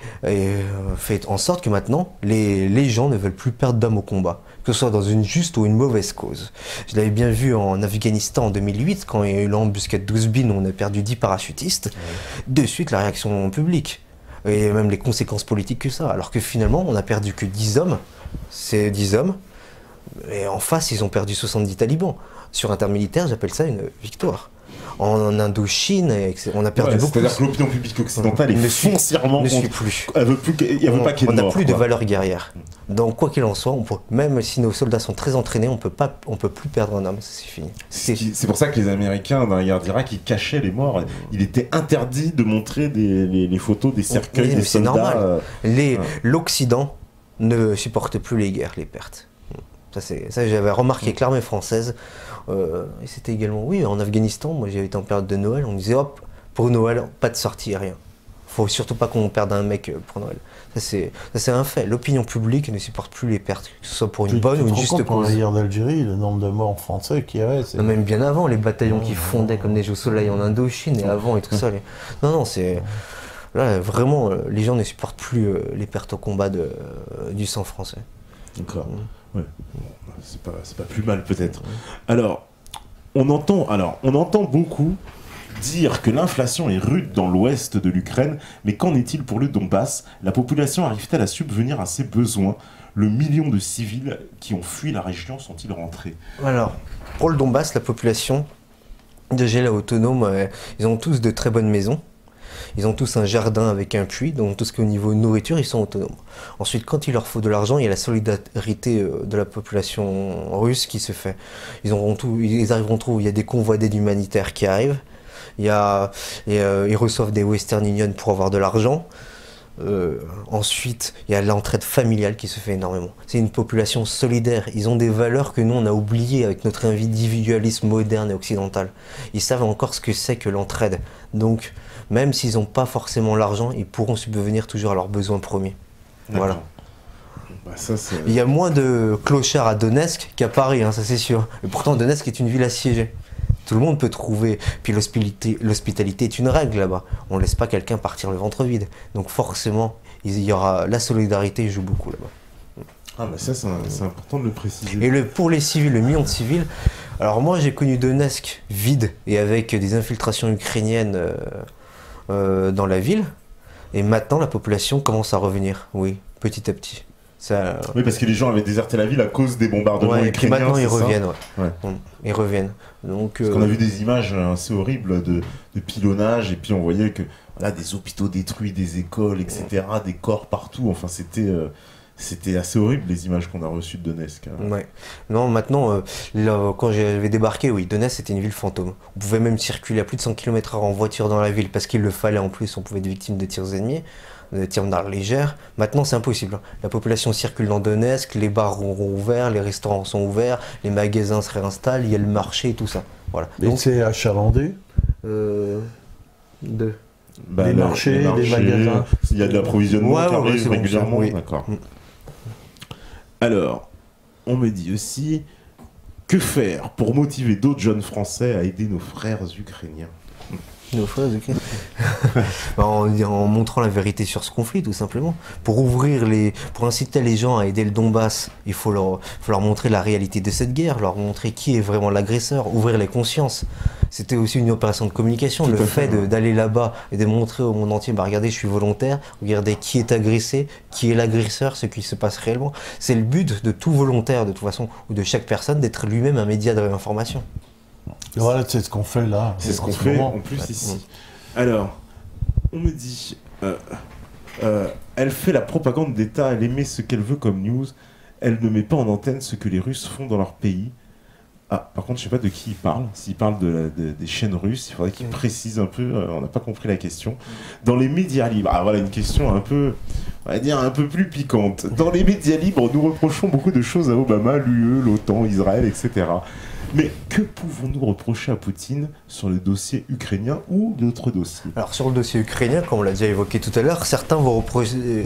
fait en sorte que maintenant les gens ne veulent plus perdre d'hommes au combat, que ce soit dans une juste ou une mauvaise cause. Je l'avais bien vu en Afghanistan en 2008 quand il y a eu l'embuscade d'Ouzbin où on a perdu 10 parachutistes. De suite la réaction publique et même les conséquences politiques que ça, alors que finalement on a perdu que 10 hommes, c'est 10 hommes. Et en face, ils ont perdu 70 talibans. Sur intermilitaire, j'appelle ça une victoire. En Indochine, on a perdu beaucoup. C'est-à-dire que l'opinion publique occidentale est foncièrement... Ne suit plus. Elle veut pas qu'il y ait de mort. On n'a plus de valeur guerrière. Donc quoi qu'il en soit, même si nos soldats sont très entraînés, on peut plus perdre un homme, c'est fini. C'est pour ça que les Américains, dans la guerre d'Irak, ils cachaient les morts. Il était interdit de montrer les photos des cercueils des soldats. C'est normal. L'Occident ne supporte plus les guerres, les pertes. Ça j'avais remarqué que l'armée française, et c'était également, oui, en Afghanistan, moi j'avais été en période de Noël, on disait hop, pour Noël, pas de sortie, rien. Faut surtout pas qu'on perde un mec pour Noël. Ça c'est un fait. L'opinion publique ne supporte plus les pertes, que ce soit pour une bonne ou une juste cause. Pour la guerre d'Algérie, le nombre de morts français qu'il y avait. Non, même bien avant, les bataillons qui fondaient comme neige au soleil en Indochine et avant et tout ça. Non, c'est... Là, vraiment, les gens ne supportent plus les pertes au combat du sang français. D'accord. Ouais. C'est pas plus mal peut-être. Alors, on entend beaucoup dire que l'inflation est rude dans l'ouest de l'Ukraine, mais qu'en est-il pour le Donbass? La population arrive-t-elle à subvenir à ses besoins? Le million de civils qui ont fui la région sont-ils rentrés? Alors, pour le Donbass, la population, déjà là, autonome, ils ont tous de très bonnes maisons. Ils ont tous un jardin avec un puits, donc tout ce qui est au niveau nourriture, ils sont autonomes. Ensuite, quand il leur faut de l'argent, il y a la solidarité de la population russe qui se fait. Ils arriveront tout, il y a des convois d'aide humanitaire qui arrivent, ils reçoivent des Western Union pour avoir de l'argent. Ensuite, il y a l'entraide familiale qui se fait énormément. C'est une population solidaire. Ils ont des valeurs que nous, on a oubliées avec notre individualisme moderne et occidental. Ils savent encore ce que c'est que l'entraide. Donc, même s'ils n'ont pas forcément l'argent, ils pourront subvenir toujours à leurs besoins premiers. Voilà. Bah ça, il y a moins de clochards à Donetsk qu'à Paris, hein, ça c'est sûr. Et pourtant, Donetsk est une ville assiégée. Tout le monde peut trouver. Puis l'hospitalité est une règle là-bas. On ne laisse pas quelqu'un partir le ventre vide. Donc forcément, il y aura la solidarité joue beaucoup là-bas. Ah bah ça, c'est important de le préciser. Et pour les civils, le million de civils, alors moi j'ai connu Donetsk vide et avec des infiltrations ukrainiennes dans la ville. Et maintenant, la population commence à revenir, oui, petit à petit. Ça... Oui, parce que les gens avaient déserté la ville à cause des bombardements ukrainiens. Et puis maintenant, ils reviennent. Ils reviennent. Donc, parce qu'on a vu des images assez horribles de pilonnage, et puis on voyait que voilà, des hôpitaux détruits, des écoles, etc., des corps partout. Enfin, c'était assez horrible les images qu'on a reçues de Donetsk. Ouais. Non, maintenant, là, quand j'avais débarqué, oui, Donetsk c'était une ville fantôme. On pouvait même circuler à plus de 100 km/h en voiture dans la ville parce qu'il le fallait en plus, on pouvait être victime de tirs ennemis, de tirs d'armes légères. Maintenant c'est impossible. La population circule dans Donetsk, les bars sont ouverts, les restaurants sont ouverts, les magasins se réinstallent, il y a le marché et tout ça. Voilà. Et c'est achalandé Deux. Les marchés, les magasins. Il y a de l'approvisionnement qui arrive régulièrement. Oui. D'accord. Alors, on me dit aussi, que faire pour motiver d'autres jeunes Français à aider nos frères ukrainiens? Burkina Faso, ok. En montrant la vérité sur ce conflit, tout simplement. Pour inciter les gens à aider le Donbass, il faut leur montrer la réalité de cette guerre, leur montrer qui est vraiment l'agresseur, ouvrir les consciences. C'était aussi une opération de communication, le fait d'aller là-bas et de montrer au monde entier, regardez, je suis volontaire, regardez qui est agressé, qui est l'agresseur, ce qui se passe réellement. C'est le but de tout volontaire, de toute façon, ou de chaque personne, d'être lui-même un média de l'information. Et voilà, c'est ce qu'on fait là. C'est ce qu'on fait en plus ici. Alors, on me dit, elle fait la propagande d'État, elle émet ce qu'elle veut comme news, elle ne met pas en antenne ce que les Russes font dans leur pays. Ah, par contre, je ne sais pas de qui il parle. S'il parle des chaînes russes, il faudrait qu'il précise un peu, on n'a pas compris la question. Dans les médias libres, voilà une question un peu, on va dire, un peu plus piquante. Dans les médias libres, nous reprochons beaucoup de choses à Obama, l'UE, l'OTAN, Israël, etc. Mais que pouvons-nous reprocher à Poutine sur le dossier ukrainien ou d'autres dossiers? Alors sur le dossier ukrainien, comme on l'a déjà évoqué tout à l'heure, certains vont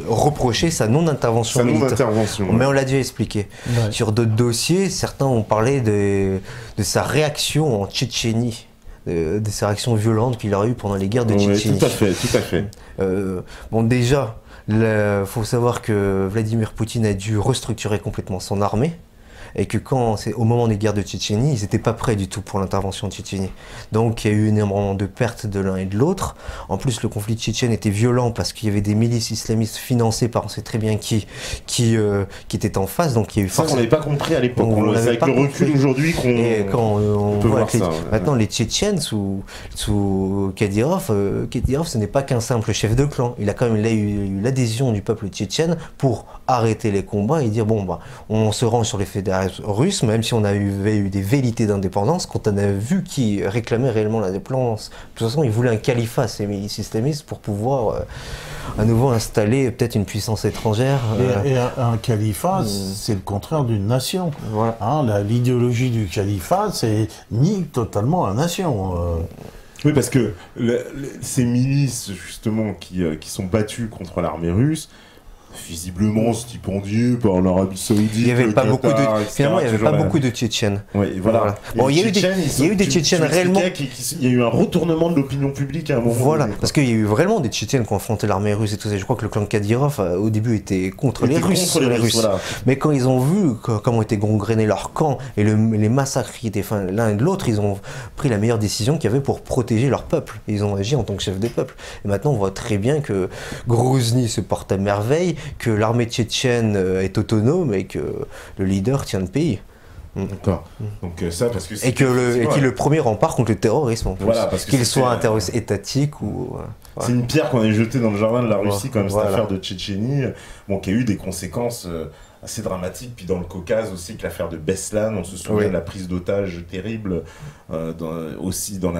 reprocher sa non-intervention militaire. Mais on l'a déjà expliqué. Ouais. Sur d'autres dossiers, certains ont parlé de sa réaction en Tchétchénie, de sa réaction violente qu'il aurait eue pendant les guerres de Tchétchénie. Tout à fait. Bon, déjà, il faut savoir que Vladimir Poutine a dû restructurer complètement son armée. Et que au moment des guerres de Tchétchénie, ils n'étaient pas prêts du tout pour l'intervention de Tchétchénie. Donc il y a eu énormément de pertes de l'un et de l'autre. En plus, le conflit tchétchène était violent parce qu'il y avait des milices islamistes financées par on sait très bien qui étaient en face. Donc il y a eu ça qu'on n'avait pas compris à l'époque. C'est avec le recul aujourd'hui qu'on peut voir ça. Maintenant, les Tchétchènes sous Kadyrov, ce n'est pas qu'un simple chef de clan. Il a quand même eu l'adhésion du peuple tchétchène pour arrêter les combats et dire on se rend sur les fédérations russes, même si on avait eu des velléités d'indépendance, quand on a vu qui réclamait réellement l'indépendance. De toute façon, ils voulaient un califat, ces milices islamistes, pour pouvoir à nouveau installer peut-être une puissance étrangère. Et un califat, c'est le contraire d'une nation. Voilà. L'idéologie du califat, c'est nie totalement la nation. Oui, parce que ces milices, justement, qui sont battues contre l'armée russe, visiblement stipendiés par l'Arabie Saoudite. Il n'y avait pas beaucoup de Tchétchènes. Oui, voilà. Bon, il y a eu des Tchétchènes réellement. Il y a eu un retournement de l'opinion publique à un moment. Voilà, donné, parce qu'il y a eu vraiment des Tchétchènes qui ont affronté l'armée russe et tout ça. Je crois que le clan Kadyrov au début était contre les Russes. Voilà. Mais quand ils ont vu comment étaient gangrénés leurs camps et les massacres qui étaient faits l'un et de l'autre, ils ont pris la meilleure décision qu'il y avait pour protéger leur peuple. Et ils ont agi en tant que chef des peuples. Et maintenant, on voit très bien que Grozny se porte à merveille, que l'armée tchétchène est autonome et que le leader tient le pays. D'accord. Donc ça parce que et qu'il est le premier rempart contre le terrorisme en plus. Voilà, parce qu'il soit un terroriste étatique ou. C'est une pierre qu'on a jetée dans le jardin de la Russie quand même cette affaire de Tchétchénie, qui a eu des conséquences assez dramatiques. Puis dans le Caucase aussi, que l'affaire de Beslan, on se souvient de la prise d'otages terrible aussi dans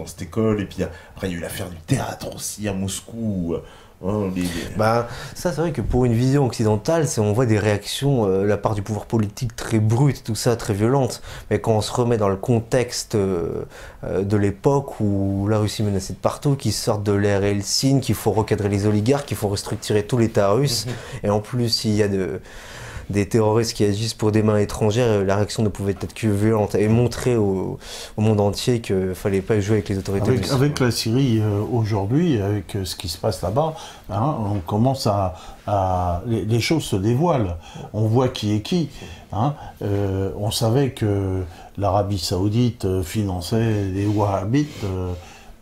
cette école. Et puis après il y a eu l'affaire du théâtre aussi à Moscou. Ça c'est vrai que pour une vision occidentale, on voit des réactions de la part du pouvoir politique très brutes, tout ça, très violentes. Mais quand on se remet dans le contexte de l'époque où la Russie menaçait de partout, qui sortent de l'ère Helsinki, qu'il faut recadrer les oligarques, qu'il faut restructurer tout l'État russe, et en plus il y a des terroristes qui agissent pour des mains étrangères, la réaction ne pouvait être que violente et montrer au monde entier qu'il ne fallait pas jouer avec les autorités russes. Avec la Syrie aujourd'hui, avec ce qui se passe là-bas, on commence les choses se dévoilent. On voit qui est qui. On savait que l'Arabie Saoudite finançait les Wahhabites,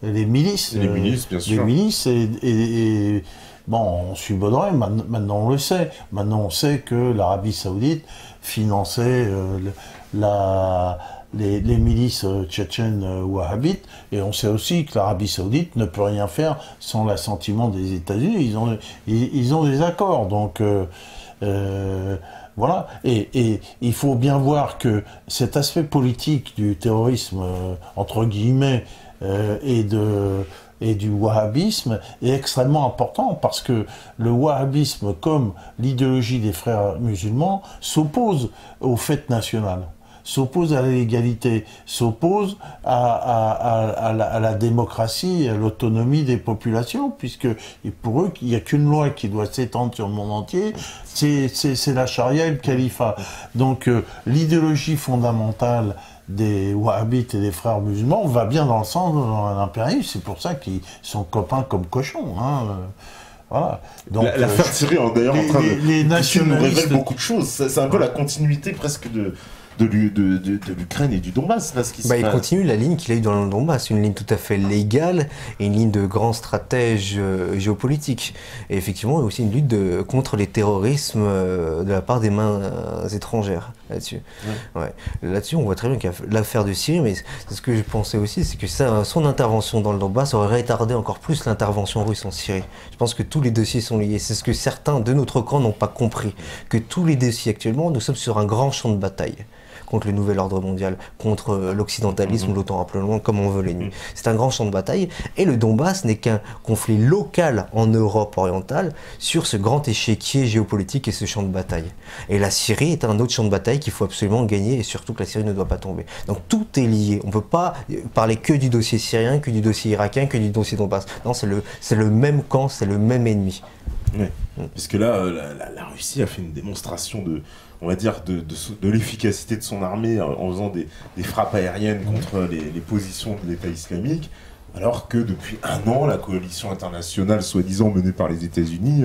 les milices. Les milices, bien sûr. Les milices et on subodrait, maintenant on le sait. Maintenant on sait que l'Arabie Saoudite finançait les milices tchétchènes wahhabites, et on sait aussi que l'Arabie Saoudite ne peut rien faire sans l'assentiment des États-Unis. Ils ont des accords, donc voilà. Et il faut bien voir que cet aspect politique du terrorisme, entre guillemets, et du wahhabisme est extrêmement important, parce que le wahhabisme, comme l'idéologie des frères musulmans, s'oppose aux fêtes nationales, s'oppose à l'égalité, s'oppose à la démocratie et à l'autonomie des populations, puisque pour eux, il n'y a qu'une loi qui doit s'étendre sur le monde entier, c'est la charia et le califat. Donc l'idéologie fondamentale des wahhabites et des frères musulmans va bien dans le sens de l'impérialisme. C'est pour ça qu'ils sont copains comme cochons. Hein. Voilà. Donc, l'affaire Syrie, d'ailleurs, en train les nous nationalistes révèle beaucoup de choses. C'est un peu la continuité presque de l'Ukraine et du Donbass, là, ce qui se il passe. continue la ligne qu'il a eue dans le Donbass, une ligne tout à fait légale et une ligne de grand stratège géopolitique. Et effectivement, il y a aussi une lutte contre les terrorismes de la part des mains étrangères là-dessus. Ouais. Là-dessus, on voit très bien qu'il y a l'affaire de Syrie, mais ce que je pensais aussi, c'est que son intervention dans le Donbass aurait retardé encore plus l'intervention russe en Syrie. Je pense que tous les dossiers sont liés. C'est ce que certains de notre camp n'ont pas compris, que tous les dossiers actuellement, nous sommes sur un grand champ de bataille contre le nouvel ordre mondial, contre l'occidentalisme, l'OTAN, appelons-le comme on veut l'ennemi. C'est un grand champ de bataille, et le Donbass n'est qu'un conflit local en Europe orientale sur ce grand échiquier géopolitique et ce champ de bataille. Et la Syrie est un autre champ de bataille qu'il faut absolument gagner, et surtout que la Syrie ne doit pas tomber. Donc tout est lié. On ne peut pas parler que du dossier syrien, que du dossier irakien, que du dossier Donbass. Non, c'est le même camp, c'est le même ennemi. Oui. Parce que là, la Russie a fait une démonstration on va dire, de l'efficacité de son armée en faisant des frappes aériennes contre les positions de l'État islamique, alors que depuis un an, la coalition internationale, soi-disant menée par les États-Unis,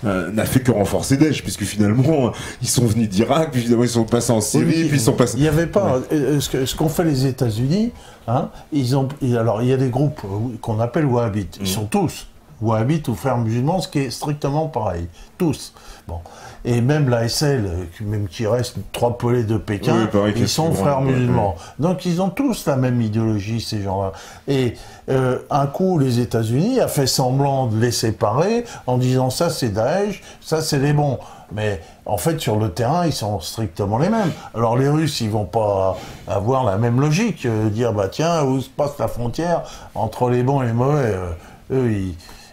n'a fait que renforcer Daesh, puisque finalement, ils sont venus d'Irak, puis finalement, ils sont passés en Syrie, puis ils sont passés... Il n'y avait pas... Ce qu'ont fait les États-Unis, hein, alors, il y a des groupes qu'on appelle wahhabites. Ils sont tous wahhabites ou frères musulmans, ce qui est strictement pareil. Tous. Bon. Et même la SL, même qui reste 3 pelés de Pékin, ils sont frères musulmans. Donc ils ont tous la même idéologie, ces gens-là. Et un coup, les États-Unis a fait semblant de les séparer en disant ça c'est Daesh, ça c'est les bons. Mais en fait, sur le terrain, ils sont strictement les mêmes. Alors les Russes, ils vont pas avoir la même logique, dire bah tiens, où se passe la frontière entre les bons et les mauvais. Eux,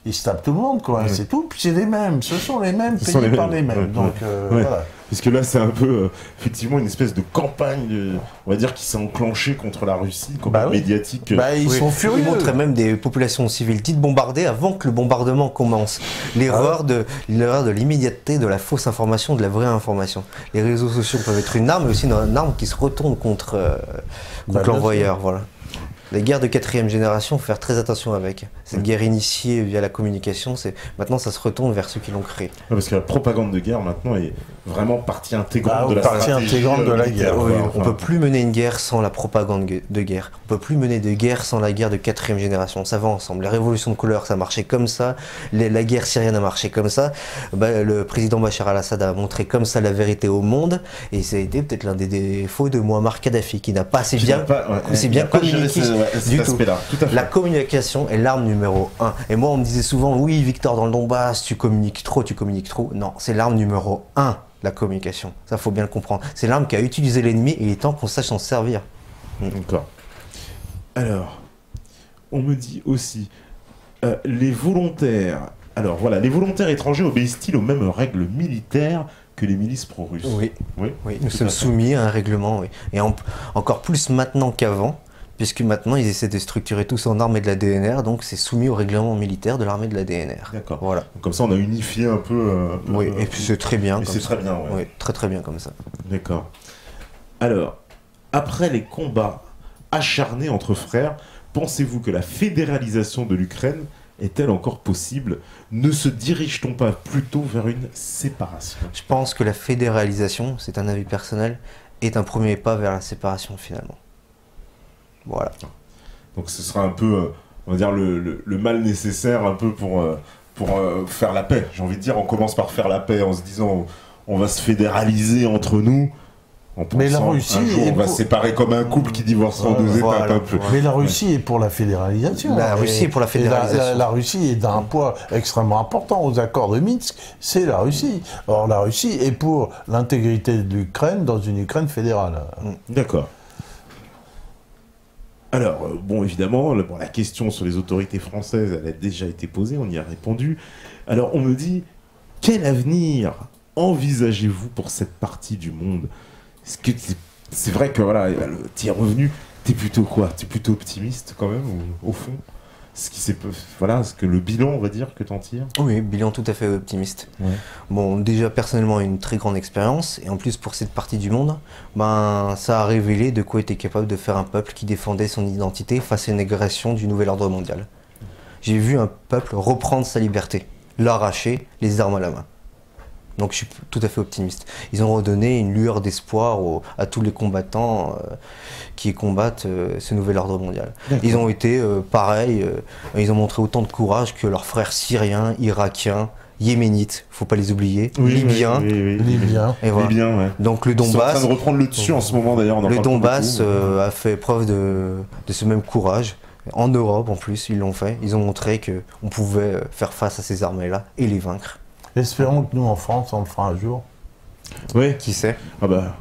ils se tapent tout le monde, quoi. C'est tout. Puis c'est les mêmes. Ce sont les mêmes, payés par les mêmes. Donc, voilà. Parce que là, c'est un peu, effectivement, une espèce de campagne, on va dire, qui s'est enclenchée contre la Russie, campagne médiatique. Ils sont furieux. Ils montraient même des populations civiles dites bombardées avant que le bombardement commence. L'erreur de l'immédiateté, de la fausse information, de la vraie information. Les réseaux sociaux peuvent être une arme, mais aussi une arme qui se retourne contre l'envoyeur. Voilà. Les guerres de 4e génération, faut faire très attention avec. Cette guerre initiée via la communication, maintenant ça se retourne vers ceux qui l'ont créée. Parce que la propagande de guerre maintenant est vraiment partie intégrante de la guerre. Oui, on ne peut plus mener une guerre sans la propagande de guerre. On ne peut plus mener de guerre sans la guerre de 4e génération. Ça va ensemble. Les révolutions de couleur, ça marchait comme ça. La guerre syrienne a marché comme ça. Le président Bachar al-Assad a montré comme ça la vérité au monde. Et ça a été peut-être l'un des défauts de Muammar Kadhafi, qui n'a pas assez bien communiqué. Du tout. La communication est l'arme numéro 1. Et moi, on me disait souvent, oui, Victor, dans le Donbass, tu communiques trop. Non, c'est l'arme numéro 1, la communication. Ça, faut bien le comprendre. C'est l'arme qu'a utilisé l'ennemi et il est temps qu'on sache s'en servir. D'accord. Alors, on me dit aussi, les volontaires... Alors voilà, les volontaires étrangers obéissent-ils aux mêmes règles militaires que les milices pro-russes? Oui, nous sommes soumis à un règlement, oui. Et encore plus maintenant qu'avant. Puisque maintenant, ils essaient de structurer tous en armée de la DNR, donc c'est soumis au règlement militaire de l'armée de la DNR. D'accord. Voilà. Donc, comme ça, on a unifié un peu... oui, et puis c'est très bien. C'est très bien, Oui, très très bien comme ça. D'accord. Alors, après les combats acharnés entre frères, pensez-vous que la fédéralisation de l'Ukraine est-elle encore possible? Ne se dirige-t-on pas plutôt vers une séparation? Je pense que la fédéralisation, c'est un avis personnel, est un premier pas vers la séparation finalement. Voilà. Donc ce sera un peu, on va dire, le mal nécessaire un peu pour faire la paix. J'ai envie de dire, on commence par faire la paix en se disant on va se fédéraliser entre nous. En pensant, mais la Russie un jour, on va se séparer comme un couple qui divorcera en 2 étapes un peu. Mais la Russie est pour la fédéralisation. La Russie est pour la fédéralisation. La Russie est d'un poids extrêmement important aux accords de Minsk, c'est la Russie. Or la Russie est pour l'intégrité de l'Ukraine dans une Ukraine fédérale. D'accord. Alors, bon, évidemment, la question sur les autorités françaises, elle a déjà été posée, on y a répondu. Alors, on me dit, quel avenir envisagez-vous pour cette partie du monde? Est-ce que c'est vrai que, voilà, tu y es revenu, t'es plutôt quoi? T'es plutôt optimiste, quand même, au fond? ce qui s'est, voilà, ce que le bilan, on va dire, que t'en tires. Oui, bilan tout à fait optimiste. Ouais. Bon, déjà personnellement une très grande expérience, et en plus pour cette partie du monde, ben ça a révélé de quoi était capable de faire un peuple qui défendait son identité face à une agression du nouvel ordre mondial. J'ai vu un peuple reprendre sa liberté, l'arracher, les armes à la main. Donc je suis tout à fait optimiste. Ils ont redonné une lueur d'espoir à tous les combattants qui combattent ce nouvel ordre mondial. Ils ont été pareil, ils ont montré autant de courage que leurs frères syriens, irakiens, yéménites, faut pas les oublier, libyens. Libyens. Et voilà. Libyens, ouais. Donc le Ils sont en Donbass, train de reprendre le dessus en ce moment d'ailleurs. le Donbass a fait preuve de ce même courage. En Europe en plus, ils l'ont fait. Ils ont montré qu'on pouvait faire face à ces armées-là et les vaincre. Espérons que nous, en France, on le fera un jour. Ouais. Qui sait? Ah bah,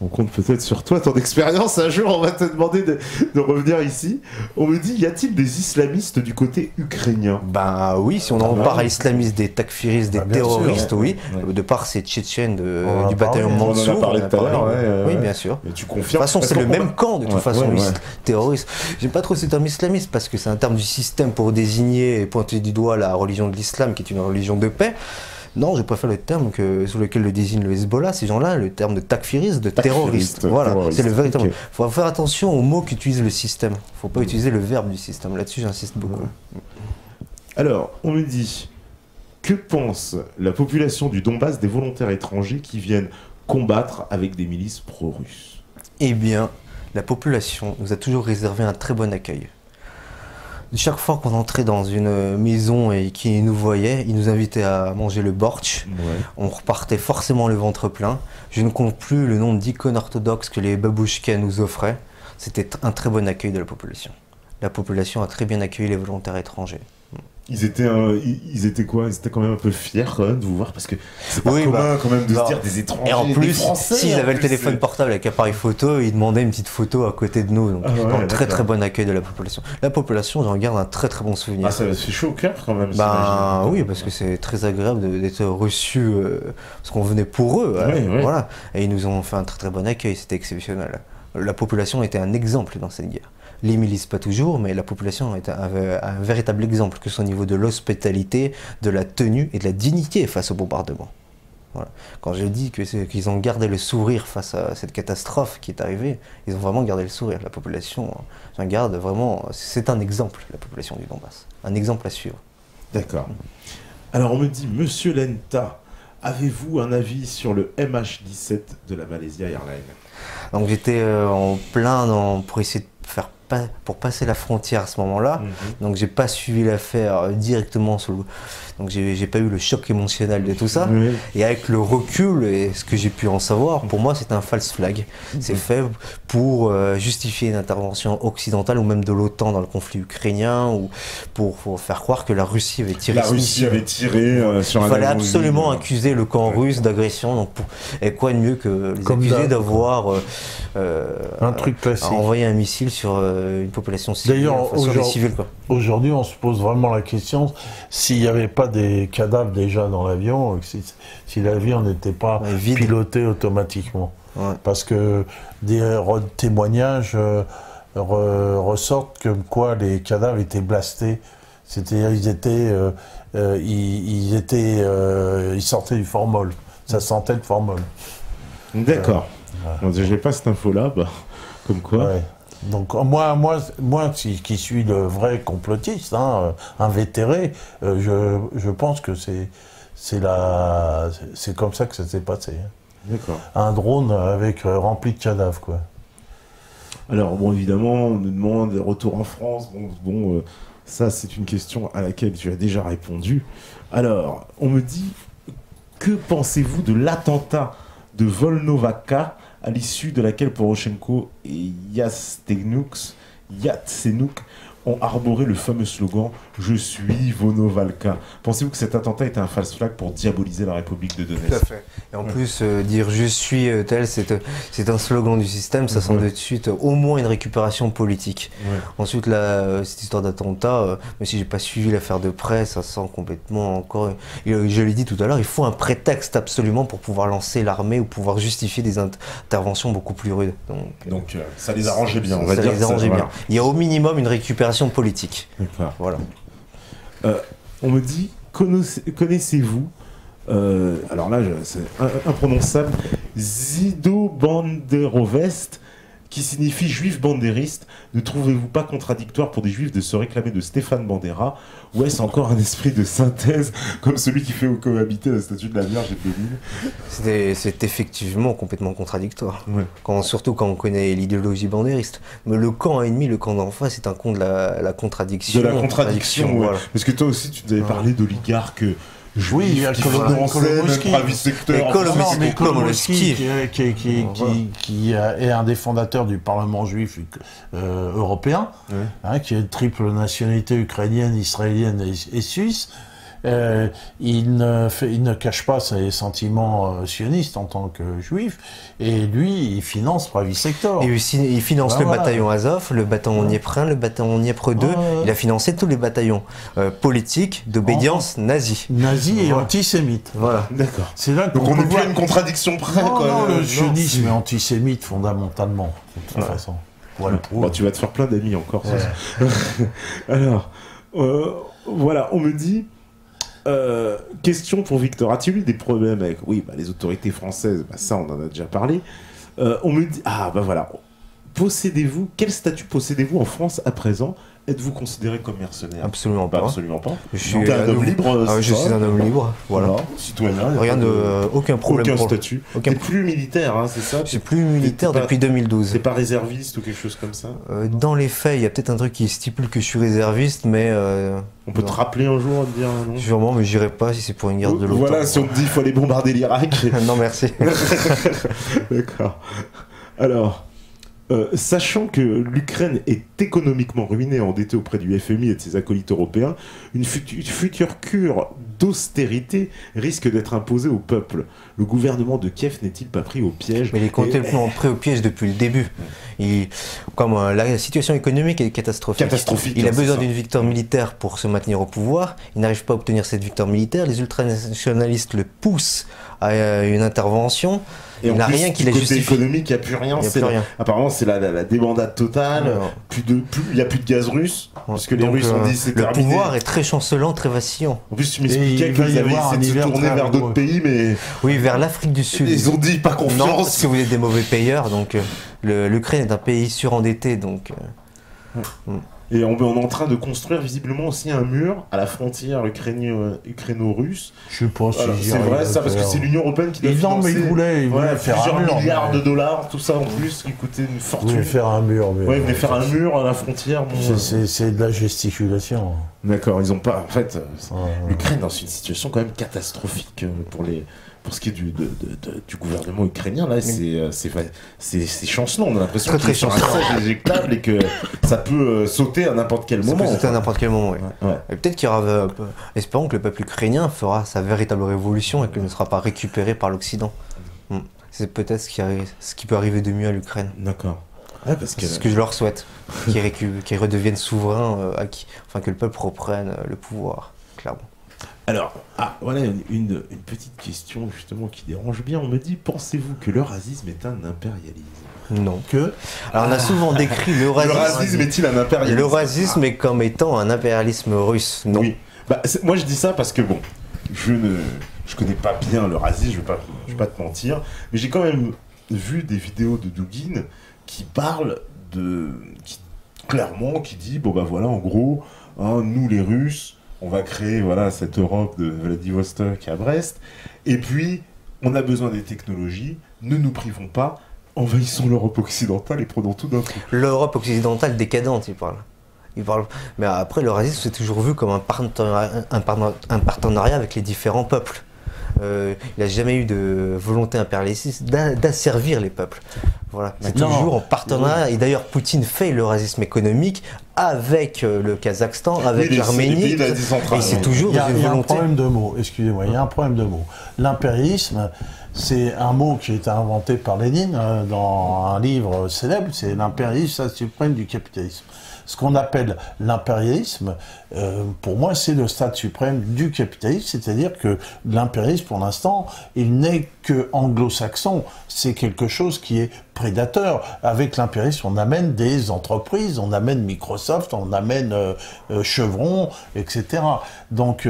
on compte peut-être sur toi, ton expérience. Un jour, on va te demander de revenir ici. On me dit, y a-t-il des islamistes du côté ukrainien? Ben oui, si on en bah parle oui. à islamistes, des takfiristes, des bien terroristes, sûr, oui. ouais. De par ces Tchétchènes en a du bataillon parlé, on en a Mansour. parlé tout à l'heure, ouais, Oui, ouais. bien sûr. Mais tu De confirmes. toute façon, c'est le même camp, de toute Ouais, façon, ouais, ouais. terroriste. J'aime pas trop ce terme islamiste parce que c'est un terme du système pour désigner et pointer du doigt la religion de l'islam, qui est une religion de paix. Non, je préfère le terme sous lequel le désigne le Hezbollah, ces gens-là, le terme de takfiriste, de terroriste. Voilà, c'est le véritable. Ok. Faut faire attention aux mots qu'utilise le système. Faut pas utiliser le verbe du système. Là-dessus, j'insiste beaucoup. Alors, on me dit, que pense la population du Donbass des volontaires étrangers qui viennent combattre avec des milices pro-russes? Eh bien, la population nous a toujours réservé un très bon accueil. Chaque fois qu'on entrait dans une maison et qu'ils nous voyaient, ils nous invitaient à manger le bortsch. Ouais. On repartait forcément le ventre plein. Je ne compte plus le nombre d'icônes orthodoxes que les babouchkas nous offraient. C'était un très bon accueil de la population. La population a très bien accueilli les volontaires étrangers. Ils étaient quoi? Ils étaient quand même un peu fiers quand même de vous voir parce que c'est pas Oui, commun quand même de non. se dire des étrangers. Et en des plus, Français, s'ils en avaient le plus, téléphone c'est- portable avec appareil photo, ils demandaient une petite photo à côté de nous. Donc, Ah ouais, donc, très d'accord. très bon accueil de la population. La population, j'en garde un très très bon souvenir. Ah, ça fait chaud au cœur quand même. Ben j'imagine. oui, parce que c'est très agréable d'être reçu, parce qu'on venait pour eux. Ouais, ouais. Voilà. Et ils nous ont fait un très très bon accueil, c'était exceptionnel. La population était un exemple dans cette guerre. Les milices pas toujours, mais la population avait un véritable exemple, que ce soit au niveau de l'hospitalité, de la tenue et de la dignité face au bombardement. Voilà. Quand je dis qu'ils ont gardé le sourire face à cette catastrophe qui est arrivée, ils ont vraiment gardé le sourire. La population, j'en garde vraiment, c'est un exemple, la population du Donbass. Un exemple à suivre. D'accord. Alors on me dit, Monsieur Lenta, avez-vous un avis sur le MH17 de la Malaysia Airlines? Donc j'étais en plein pour essayer de pour passer la frontière à ce moment-là. Donc j'ai pas suivi l'affaire directement donc j'ai pas eu le choc émotionnel de tout ça. Oui. Et avec le recul et ce que j'ai pu en savoir, pour moi c'est un false flag. C'est fait pour justifier une intervention occidentale ou même de l'OTAN dans le conflit ukrainien, ou pour faire croire que la Russie avait tiré. La Russie avait tiré sur un Il fallait avion absolument russe. accuser le camp russe d'agression. Donc et quoi de mieux que les Comme accuser d'hab. d'avoir Un truc classique. envoyé un missile sur une population civile, D'ailleurs, enfin, sur des aujourd'hui- civils quoi. Aujourd'hui, on se pose vraiment la question s'il n'y avait pas des cadavres déjà dans l'avion, si l'avion n'était pas Ouais, vide. piloté automatiquement. Ouais. Parce que des témoignages ressortent comme quoi les cadavres étaient blastés. C'est-à-dire ils sortaient du formol. Ça sentait le formol. D'accord. Bon, j'ai pas cette info-là, bah, comme quoi. Ouais. Donc moi qui suis le vrai complotiste, invétéré, je pense que c'est comme ça que ça s'est passé. D'accord. Un drone avec rempli de cadavres, quoi. Alors, bon, évidemment, on nous demande retour en France. Bon, ça, c'est une question à laquelle tu as déjà répondu. Alors, on me dit, que pensez-vous de l'attentat de Volnovakha, à l'issue de laquelle Poroshenko et Yatsenuk ont arboré le fameux slogan « Je suis Volnovakha ». Pensez-vous que cet attentat était un false flag pour diaboliser la République de Donetsk? Tout à fait. Et en plus, dire je suis tel, c'est un slogan du système, ça sent de suite au moins une récupération politique. Ouais. Ensuite, cette histoire d'attentat, même si j'ai pas suivi l'affaire de près, ça sent complètement encore. Je l'ai dit tout à l'heure, il faut un prétexte absolument pour pouvoir lancer l'armée ou pouvoir justifier des interventions beaucoup plus rudes. Donc, ça les arrangeait bien, on va ça dire. les arrangeait bien. Voilà. Il y a au minimum une récupération opération politique. D'accord. Voilà. On me dit, connaissez-vous, alors là, c'est imprononçable, Zido Banderovest, qui signifie juif bandériste. Ne trouvez-vous pas contradictoire pour des juifs de se réclamer de Stéphane Bandera? Ou est-ce encore un esprit de synthèse, comme celui qui fait cohabiter la statue de la Vierge et de Lénine? C'est effectivement complètement contradictoire. Ouais. Surtout quand on connaît l'idéologie bandériste. Mais le camp ennemi, le camp d'en face, c'est un camp de la contradiction. De la contradiction, ouais. voilà. Parce que toi aussi, tu nous avais parlé d'oligarques juifs, Oui, il y a qui Kolomoïski. finançaient même Pravi Secteur. Mais Kolomoïski. qui est un des fondateurs du Parlement juif européen, qui a une triple nationalité ukrainienne, israélienne et suisse. Il ne cache pas ses sentiments sionistes en tant que juif, et lui, il finance Pravi Sector. Et il finance le bataillon Azov, le bataillon Dniepr 1, le bataillon Dniepr 2. Il a financé tous les bataillons politiques d'obédience nazie. Nazi et antisémite. Voilà. D'accord. C'est là Donc on n'est plus à une contradiction près, quoi. Non, le Non, sionisme est antisémite fondamentalement, de toute façon. Voilà. Bon, tu vas te faire plein d'amis encore. Alors, voilà, on me dit... question pour Victor. As-tu eu des problèmes avec les autorités françaises? Ça, on en a déjà parlé. On me dit... voilà. Quel statut possédez-vous en France à présent? Êtes-vous considéré comme mercenaire? Absolument pas. Absolument pas. Je suis un homme libre. je suis un homme libre. Voilà. Citoyen. Aucun problème. Aucun statut. T'es plus militaire, hein, c'est ça? Je suis plus militaire depuis 2012. C'est pas réserviste ou quelque chose comme ça? Dans les faits, il y a peut-être un truc qui stipule que je suis réserviste, mais... On peut te rappeler un jour et te dire non? Sûrement, mais j'irai pas si c'est pour une guerre de l'OTAN. Voilà, si on te dit qu'il faut aller bombarder l'Irak. Non, merci. D'accord. Alors... sachant que l'Ukraine est économiquement ruinée et endettée auprès du FMI et de ses acolytes européens, une future cure d'austérité risque d'être imposée au peuple. Le gouvernement de Kiev n'est-il pas pris au piège? Mais il est complètement pris au piège depuis le début. La situation économique est catastrophique. Il a besoin d'une victoire militaire pour se maintenir au pouvoir. Il n'arrive pas à obtenir cette victoire militaire. Les ultranationalistes le poussent à une intervention. Et il n'a rien qui la justifie. Côté économique, il n'y a plus rien. Apparemment, c'est la débandade totale. Il n'y a plus de gaz russe. Parce que les Russes ont dit c'est terminé. Le pouvoir est très chancelant, très vacillant. En plus, tu m'expliquais qu'ils avaient essayé de se tourner vers d'autres pays, mais... Oui, vers l'Afrique du Sud. Ils ont dit pas confiance. Non, parce que vous êtes des mauvais payeurs. Donc, l'Ukraine est un pays surendetté. Donc... Et on est en train de construire visiblement aussi un mur à la frontière ukraino-russe. Je sais pas si c'est vrai ça, parce que c'est l'Union Européenne qui doit financer. Mais il voulait faire plusieurs un mur, milliards de dollars, tout ça en plus, qui coûtait une fortune. Il voulait faire un mur. Il voulait faire un mur à la frontière. C'est de la gesticulation. D'accord, ils ont pas... En fait, l'Ukraine est dans une situation quand même catastrophique pour ce qui est du gouvernement ukrainien, là, c'est chancelant. On a l'impression qu'il est sur un siège éjectable et que ça peut sauter à n'importe quel moment. Ça peut sauter à n'importe quel moment, oui. Et peut-être qu'il y aura... espérons que le peuple ukrainien fera sa véritable révolution et qu'il ne sera pas récupéré par l'Occident. C'est peut-être ce qui peut arriver de mieux à l'Ukraine. D'accord. C'est ce que je leur souhaite. Qu'ils redeviennent souverains, que le peuple reprenne le pouvoir, clairement. Alors, voilà une petite question justement qui dérange bien. On me dit, pensez-vous que le racisme est un impérialisme? Non. Alors on a souvent décrit le racisme... Le racisme est-il un impérialisme? Le racisme est comme étant un impérialisme russe. Non. Oui. Moi je dis ça parce que je connais pas bien le racisme, je vais pas te mentir, mais j'ai quand même vu des vidéos de Dugin qui parle qui dit voilà, en gros, nous les Russes, on va créer cette Europe de Vladivostok à Brest, et puis on a besoin des technologies, ne nous privons pas, envahissons l'Europe occidentale et prenons tout d'un coup. L'Europe occidentale décadente, il parle. Mais après, le racisme, c'est toujours vu comme un partenariat avec les différents peuples. Il n'a jamais eu de volonté impérialiste d'asservir les peuples. Voilà. C'est toujours en partenariat. Et d'ailleurs, Poutine fait le racisme économique avec le Kazakhstan, avec l'Arménie. Et c'est toujours une volonté. Il y a un problème de mots, excusez-moi, il y a un problème de mots. L'impérialisme, c'est un mot qui a été inventé par Lénine dans un livre célèbre, c'est l'impérialisme suprême du capitalisme. ce qu'on appelle l'impérialisme, pour moi, c'est le stade suprême du capitalisme, c'est-à-dire que l'impérialisme, pour l'instant, il n'est que anglo-saxon. C'est quelque chose qui est prédateur. Avec l'impérialisme, on amène des entreprises, on amène Microsoft, on amène Chevron, etc. Donc,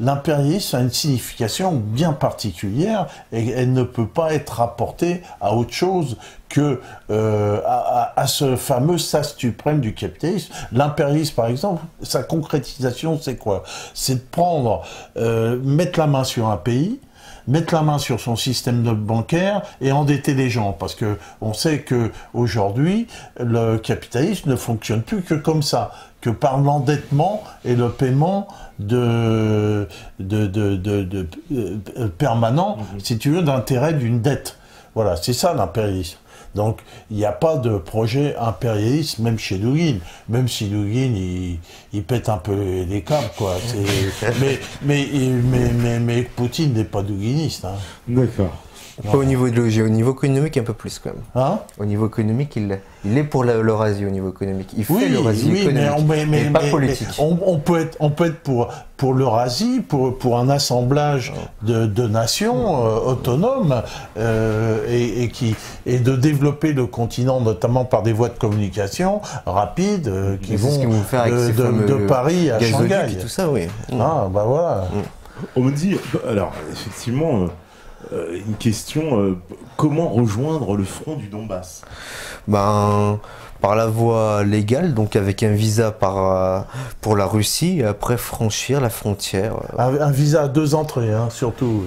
l'impérialisme a une signification bien particulière et elle ne peut pas être rapportée à autre chose que à ce fameux sas suprême du capitalisme. L'impérialisme, par exemple, sa concrétisation, c'est quoi? C'est de prendre, mettre la main sur un pays, mettre la main sur son système bancaire et endetter les gens, parce que on sait que aujourd'hui le capitalisme ne fonctionne plus que comme ça, que par l'endettement et le paiement permanent, si tu veux, d'intérêt d'une dette. Voilà, c'est ça l'impérialisme. Donc, il n'y a pas de projet impérialiste, même chez Dugin. Même si Dugin, il pète un peu les câbles, quoi. Mais Poutine n'est pas duginiste. Hein. D'accord. Pas au niveau idéologique, au niveau économique un peu plus quand même. Hein? Au niveau économique, il est pour l'Eurasie au niveau économique. Il fait l'Eurasie économique, mais pas politique. On peut être pour l'Eurasie, pour un assemblage de nations autonomes et de développer le continent, notamment par des voies de communication rapides qui vont de Paris à Shanghai. Et tout ça, oui. Ah, bah voilà. On me dit, alors effectivement, une question, comment rejoindre le front du Donbass? Par la voie légale, donc avec un visa pour la Russie, et après franchir la frontière. Un visa à 2 entrées, hein, surtout.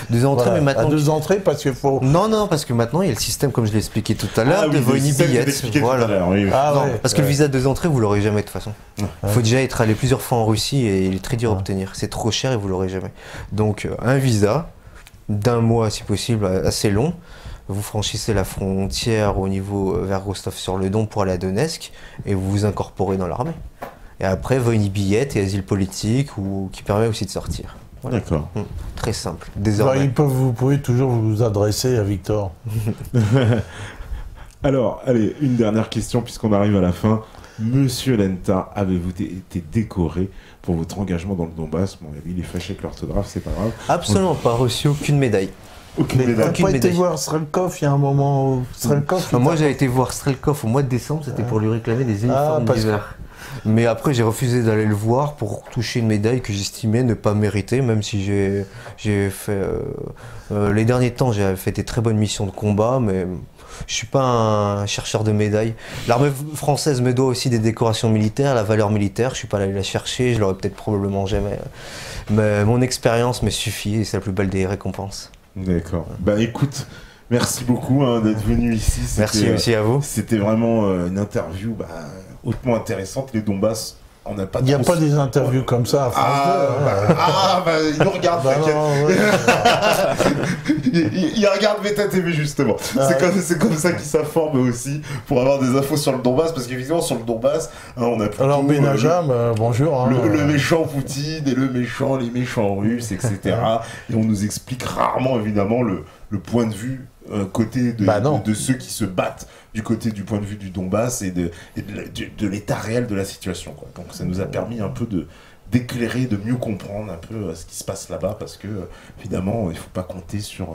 2 entrées, voilà, mais maintenant... À 2 entrées, parce qu'il faut... Non, parce que maintenant, il y a le système, comme je l'ai expliqué tout à l'heure, de Voyni Billet. Voilà. Parce que le visa à 2 entrées, vous l'aurez jamais de toute façon. Il faut déjà être allé plusieurs fois en Russie et il est très dur à obtenir. C'est trop cher et vous l'aurez jamais. Donc, un visa d'1 mois, si possible, assez long. Vous franchissez la frontière au niveau vers Rostov-sur-le-Don pour aller à Donetsk et vous vous incorporez dans l'armée. Et après, Voyni Billet et asile politique qui permet aussi de sortir. Voilà. D'accord. Très simple. Désormais. Vous pouvez toujours vous adresser à Victor. Alors, allez, une dernière question puisqu'on arrive à la fin. Monsieur Lenta, avez-vous été décoré pour votre engagement dans le Donbass? Bon, il est fâché avec l'orthographe, c'est pas grave. Absolument pas reçu aucune médaille. Aucune médaille. Tu n'as pas été voir Strelkov il y a un moment où moi j'ai été voir Strelkov au mois de décembre, c'était pour lui réclamer des uniformes d'hiver. Mais après j'ai refusé d'aller le voir pour toucher une médaille que j'estimais ne pas mériter, même si j'ai fait... les derniers temps j'ai fait des très bonnes missions de combat, mais je suis pas un chercheur de médailles. L'armée française me doit aussi des décorations militaires, la valeur militaire, je suis pas allé la chercher, je l'aurais peut-être probablement jamais. Mais mon expérience me suffit et c'est la plus belle des récompenses. D'accord. Bah écoute, merci beaucoup d'être venu ici. Merci aussi à vous. C'était vraiment une interview hautement intéressante. Les Donbass, on n'a pas. Il n'y a pas des interviews comme ça à France 2. Il nous regarde. Il regarde Beta TV justement. C'est comme ça qu'ils s'informent aussi pour avoir des infos sur le Donbass, parce qu'évidemment sur le Donbass, on a plutôt, alors Benajam, bonjour. Le méchant Poutine et les méchants Russes, etc. Et on nous explique rarement évidemment le point de vue côté de ceux qui se battent du côté du point de vue du Donbass et de l'état réel de la situation, quoi. Donc ça nous a permis un peu d'éclairer, de mieux comprendre un peu ce qui se passe là-bas, parce que évidemment il ne faut pas compter sur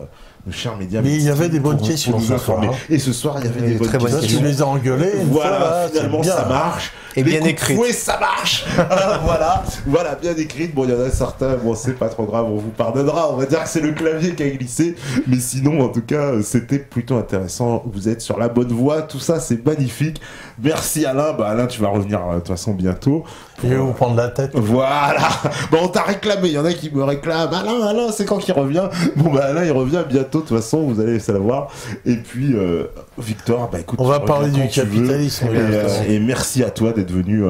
nos chers médias. Mais il y avait des bonnes questions ce soir. Et ce soir il y avait des bonnes questions. Tu les as engueulées. Voilà, finalement ça marche. Et bien écrit. Oui, ça marche. voilà, bien écrite. Bon, il y en a certains, bon, c'est pas trop grave, on vous pardonnera. On va dire que c'est le clavier qui a glissé. Mais sinon, en tout cas, c'était plutôt intéressant. Vous êtes sur la bonne voie. Tout ça, c'est magnifique. Merci Alain. Alain, tu vas revenir de toute façon bientôt. Je vais vous prendre la tête. Voilà. Bon, on t'a réclamé. Il y en a qui me réclament. Alain, c'est quand qu'il revient? Bon, Alain, il revient bientôt. De toute façon, vous allez savoir. Et puis, Victor, écoute. On va parler du capitalisme. Et merci à toi d'être venu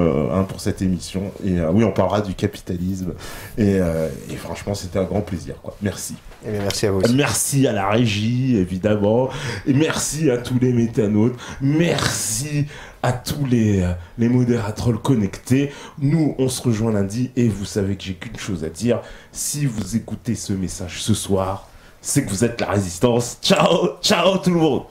pour cette émission. Et oui, on parlera du capitalisme. Et franchement, c'était un grand plaisir, quoi. Merci. Et bien, merci à vous aussi. Merci à la régie, évidemment. Et merci à tous les métanautes. Merci à tous les modérateurs connectés. Nous, on se rejoint lundi. Et vous savez que j'ai qu'une chose à dire. Si vous écoutez ce message ce soir, c'est que vous êtes la résistance. Ciao, ciao tout le monde.